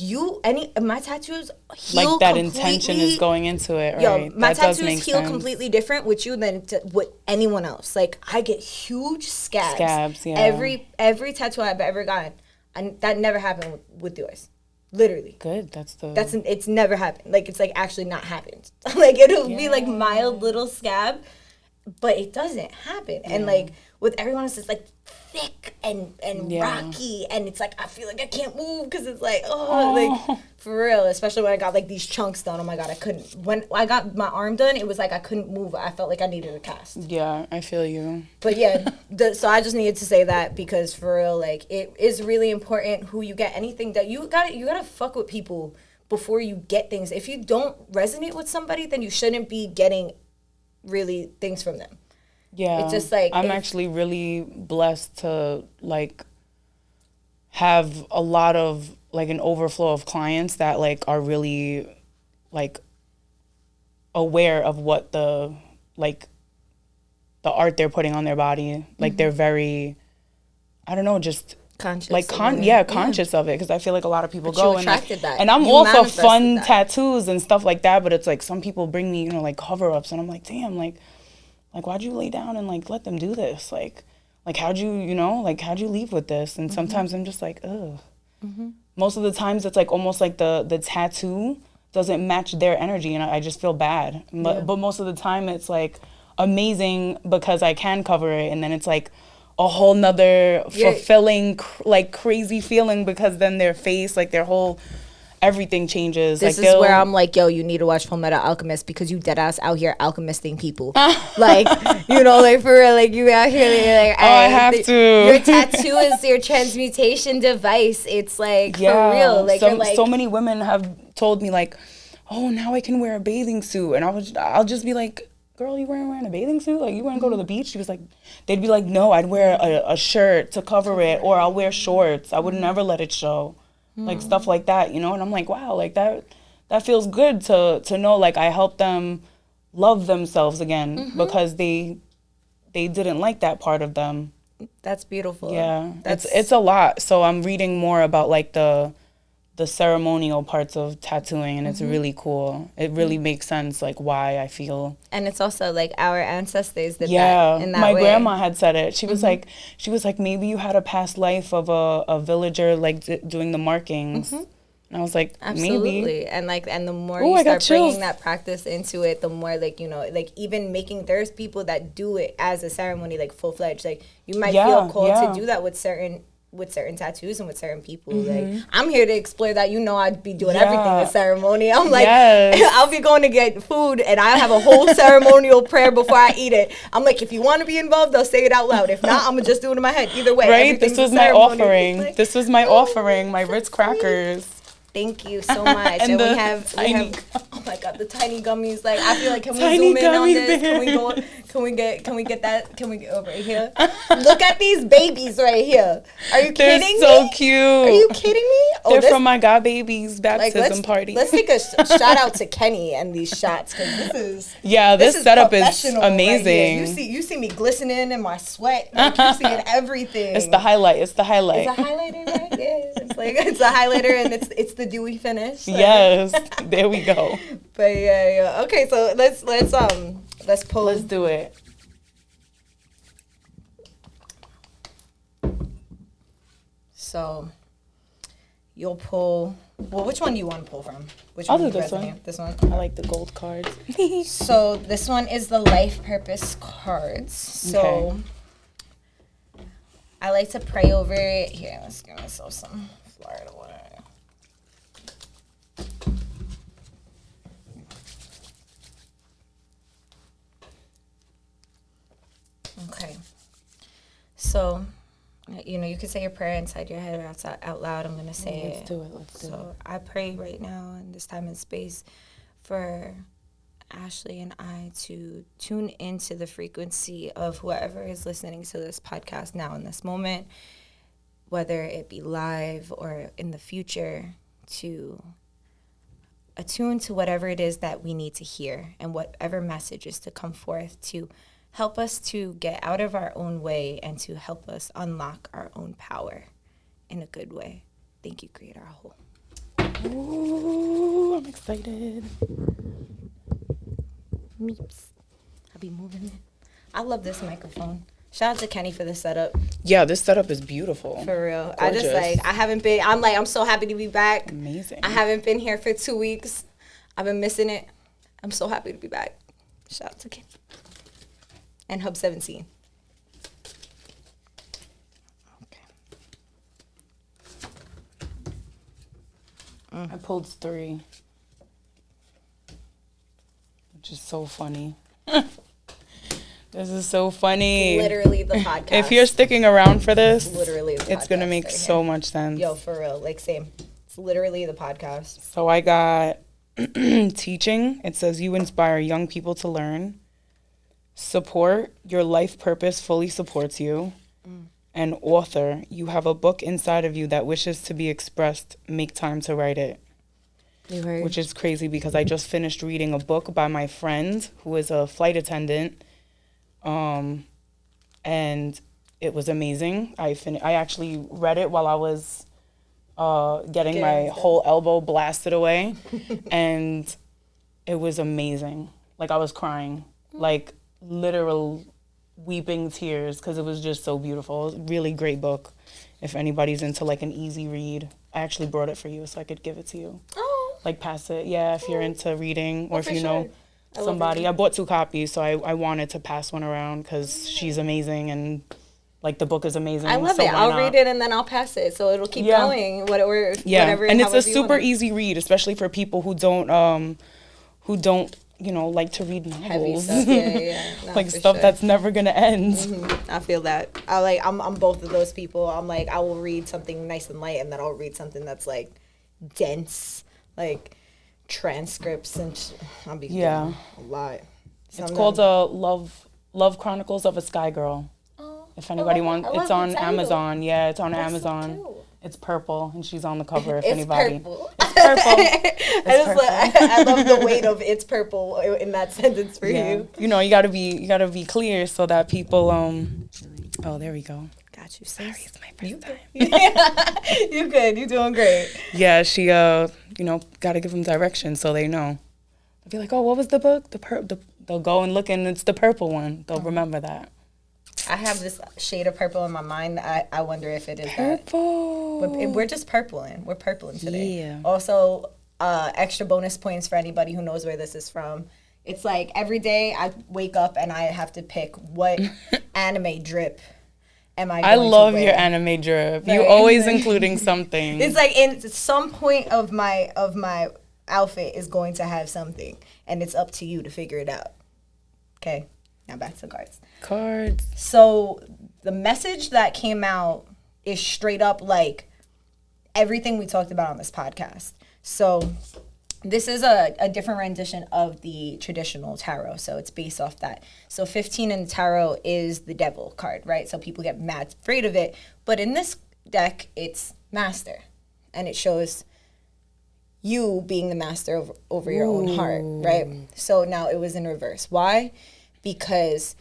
my tattoos heal like that completely. Intention is going into it, right? Yo, my that does tattoos make heal sense. completely different with you than with anyone else. Like I get huge scabs. Scabs, yeah. Every tattoo I've ever gotten, and that never happened with yours. Literally. Good. It's never happened. Like it's like actually not happened. Like it'll be like mild little scab, but it doesn't happen. And like with everyone else, it's like thick and rocky, and it's like I feel like I can't move because it's like like for real. Especially when I got like these chunks done. Oh my god, I couldn't. When I got my arm done, it was like I couldn't move. I felt like I needed a cast. Yeah, I feel you. But yeah, so I just needed to say that because for real, like it is really important who you get. Anything that you gotta fuck with people before you get things. If you don't resonate with somebody, then you shouldn't be getting really things from them. Yeah, it's just like I'm actually really blessed to like have a lot of like an overflow of clients that like are really like aware of what the art they're putting on their body. Like they're very, I don't know, just conscious, like conscious of it, because I feel like a lot of people go and that. And I'm also fun tattoos and stuff like that, but it's like some people bring me, you know, like cover ups, and I'm like, damn, like why'd you lay down and like let them do this? Like how'd you leave with this? And sometimes I'm just like, ugh. Most of the times it's like almost like the tattoo doesn't match their energy, and I just feel bad. But most of the time it's like amazing because I can cover it, and then it's like a whole nother fulfilling like crazy feeling because then their face, like their whole everything changes. This like is where I'm like, yo, you need to watch Full Metal Alchemist because you dead ass out here alchemisting people. Like, you know, like for real, like you out here like, I have to. Your tattoo is your transmutation device. It's like for real. Like, so many women have told me like, oh, now I can wear a bathing suit, and I'll just be like, girl, you wearing a bathing suit? Like, you want to go to the beach? She was like, they'd be like, no, I'd wear a shirt to cover it, or I'll wear shorts. I would never let it show. Like stuff like that, you know? And I'm like, wow, like that feels good to know like I helped them love themselves again because they didn't like that part of them. That's beautiful. Yeah. It's a lot. So I'm reading more about like the ceremonial parts of tattooing, and it's really cool. It really makes sense like why I feel. And it's also like our ancestors did that in that my way. grandma had said it. She was like maybe you had a past life of a villager like doing the markings. And I was like, absolutely. Maybe. And the more you start bringing that practice into it, the more like, you know, like even there's people that do it as a ceremony, like full fledged. Like you might feel called to do that with certain tattoos and with certain people. Like I'm here to explore that. You know, I'd be doing everything with ceremony. I'm like, I'll be going to get food and I have a whole ceremonial prayer before I eat it. I'm like, if you want to be involved, I'll say it out loud. If not, I'm gonna just do it in my head. Either way, right? This was my offering. Like, this was my offering. My Ritz crackers. Thank you so much. and we have oh my god, the tiny gummies. Like I feel like can we zoom in on this? Can we get that? Can we get over here? Look at these babies right here. Are you kidding me? They're so cute. Are you kidding me? They're from my God Baby's baptism party. Let's take a shout out to Kenny and these shots because this setup is amazing. Right, you see me glistening in my sweat. Like, you're seeing everything. It's the highlight. It's the highlight. It's a highlighter, right? Yeah. It's a highlighter and it's the dewy finish. So. Yes, there we go. But yeah. Okay, so let's pull. Let's do it. So you'll pull. Well, which one do you want to pull from? I'll do this one. This one. I like the gold cards. So this one is the life purpose cards. So I like to pray over it. Here, let's give myself some Florida water. Okay. So, you know, you can say your prayer inside your head or out loud. I'm going to say it. Let's do it. So I pray right now in this time and space for Ashley and I to tune into the frequency of whoever is listening to this podcast now in this moment, whether it be live or in the future, to attune to whatever it is that we need to hear and whatever message is to come forth to help us to get out of our own way and to help us unlock our own power in a good way. Thank you, Creator Whole. Ooh, I'm excited. Meeps. I'll be moving it. I love this microphone. Shout out to Kenny for the setup. Yeah, this setup is beautiful. For real. Gorgeous. I'm so happy to be back. Amazing. I haven't been here for 2 weeks. I've been missing it. I'm so happy to be back. Shout out to Kenny. And Hub 17. I pulled 3, which is so funny. This is so funny. Literally the podcast. If you're sticking around for this, literally the it's going to make so much sense. Yo, for real. Like, same. It's literally the podcast. So I got teaching. It says you inspire young people to learn. Support. Your life purpose fully supports you. And author. You have a book inside of you that wishes to be expressed. Make time to write it. You heard? Which is crazy because I just finished reading a book by my friend who is a flight attendant. And it was amazing. I actually read it while I was getting my whole elbow blasted away. And it was amazing. Like, I was crying. Like, literal weeping tears because it was just so beautiful. It was a really great book. If anybody's into, like, an easy read. I actually brought it for you so I could give it to you. Oh. Like, pass it. Yeah, if you're into reading or if you know sure. somebody. I bought 2 copies, so I wanted to pass one around because she's amazing and, like, the book is amazing. I love so it. I'll read it and then I'll pass it, so it'll keep going. Whatever. And it's a super easy read, especially for people who don't, you know, like to read novels. Heavy stuff. Yeah. No, like stuff that's never gonna end. Mm-hmm. I feel that. I'm both of those people. I'm like, I will read something nice and light, and then I'll read something that's like dense, like transcripts and I'll be a lot. It's called Love Chronicles of a Sky Girl. Oh, if anybody wants, it's on Amazon. Yeah, it's on that's Amazon. So it's purple, and she's on the cover. If it's anybody, purple. It's purple. I love the weight of "it's purple" in that sentence for you. You know, you gotta be clear so that people. Oh, there we go. Got you, sis. Sorry, it's my first time. You good? You doing great? Yeah, she you know, gotta give them direction so they know. They'll be like, oh, what was the book? They'll go and look and it's the purple one. They'll remember that. I have this shade of purple in my mind. I wonder if it is purple. That. We're just purpling. We're purpling today. Yeah. Also, extra bonus points for anybody who knows where this is from. It's like every day I wake up and I have to pick what anime drip am I going to love wear. your anime drip. Right? You always including something. It's like in some point of my outfit is going to have something, and it's up to you to figure it out. Okay, now back to the cards. So the message that came out is straight up like everything we talked about on this podcast. So this is a different rendition of the traditional tarot. So it's based off that. So 15 in the tarot is the devil card, right? So people get mad afraid of it. But in this deck, it's master. And it shows you being the master over your own heart, right? So now it was in reverse. Why? Because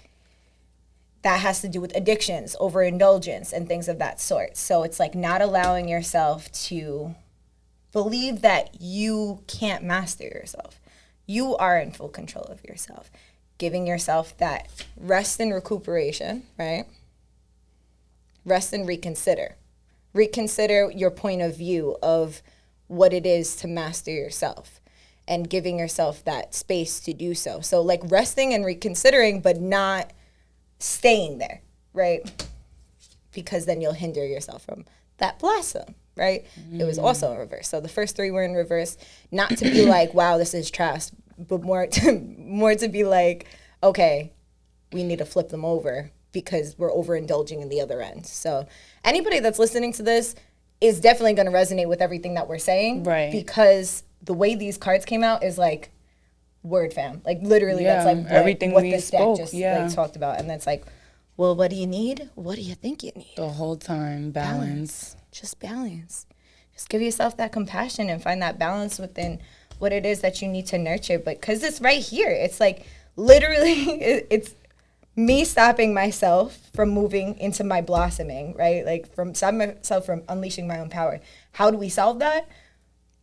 that has to do with addictions, overindulgence, and things of that sort. So it's like not allowing yourself to believe that you can't master yourself. You are in full control of yourself. Giving yourself that rest and recuperation, right? Rest and reconsider. Reconsider your point of view of what it is to master yourself and giving yourself that space to do so. So like resting and reconsidering, but not staying there, right? Because then you'll hinder yourself from that blossom, right? It was also in reverse. So the first 3 were in reverse, not to be like, wow, this is trash, but more to be like, okay, we need to flip them over because we're overindulging in the other end. So anybody that's listening to this is definitely going to resonate with everything that we're saying. Right. Because the way these cards came out is like word fam. Like literally that's like everything what we this spoke, deck just like talked about. And that's like, well, what do you need? What do you think you need? The whole time, balance. Just balance. Just give yourself that compassion and find that balance within what it is that you need to nurture. But because it's right here. It's like literally it's me stopping myself from moving into my blossoming, right? Like from stopping myself from unleashing my own power. How do we solve that?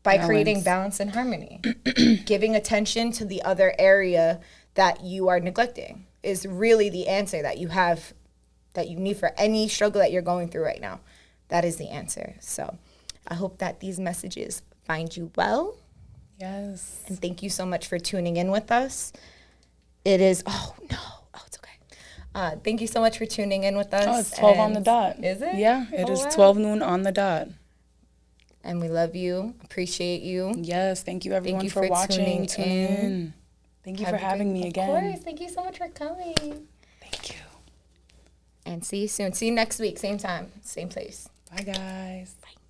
by creating balance and harmony. Giving attention to the other area that you are neglecting is really the answer that you have, that you need for any struggle that you're going through right now. That is the answer. So I hope that these messages find you well. Yes. And thank you so much for tuning in with us. It is, it's okay. Thank you so much for tuning in with us. Oh, it's 12 on the dot. Is it? Yeah, it is wow. 12 noon on the dot. And we love you, appreciate you. Yes, thank you everyone for watching, tuning in. Thank you for having me again. Of course, thank you so much for coming. Thank you. And see you soon. See you next week, same time, same place. Bye, guys. Bye.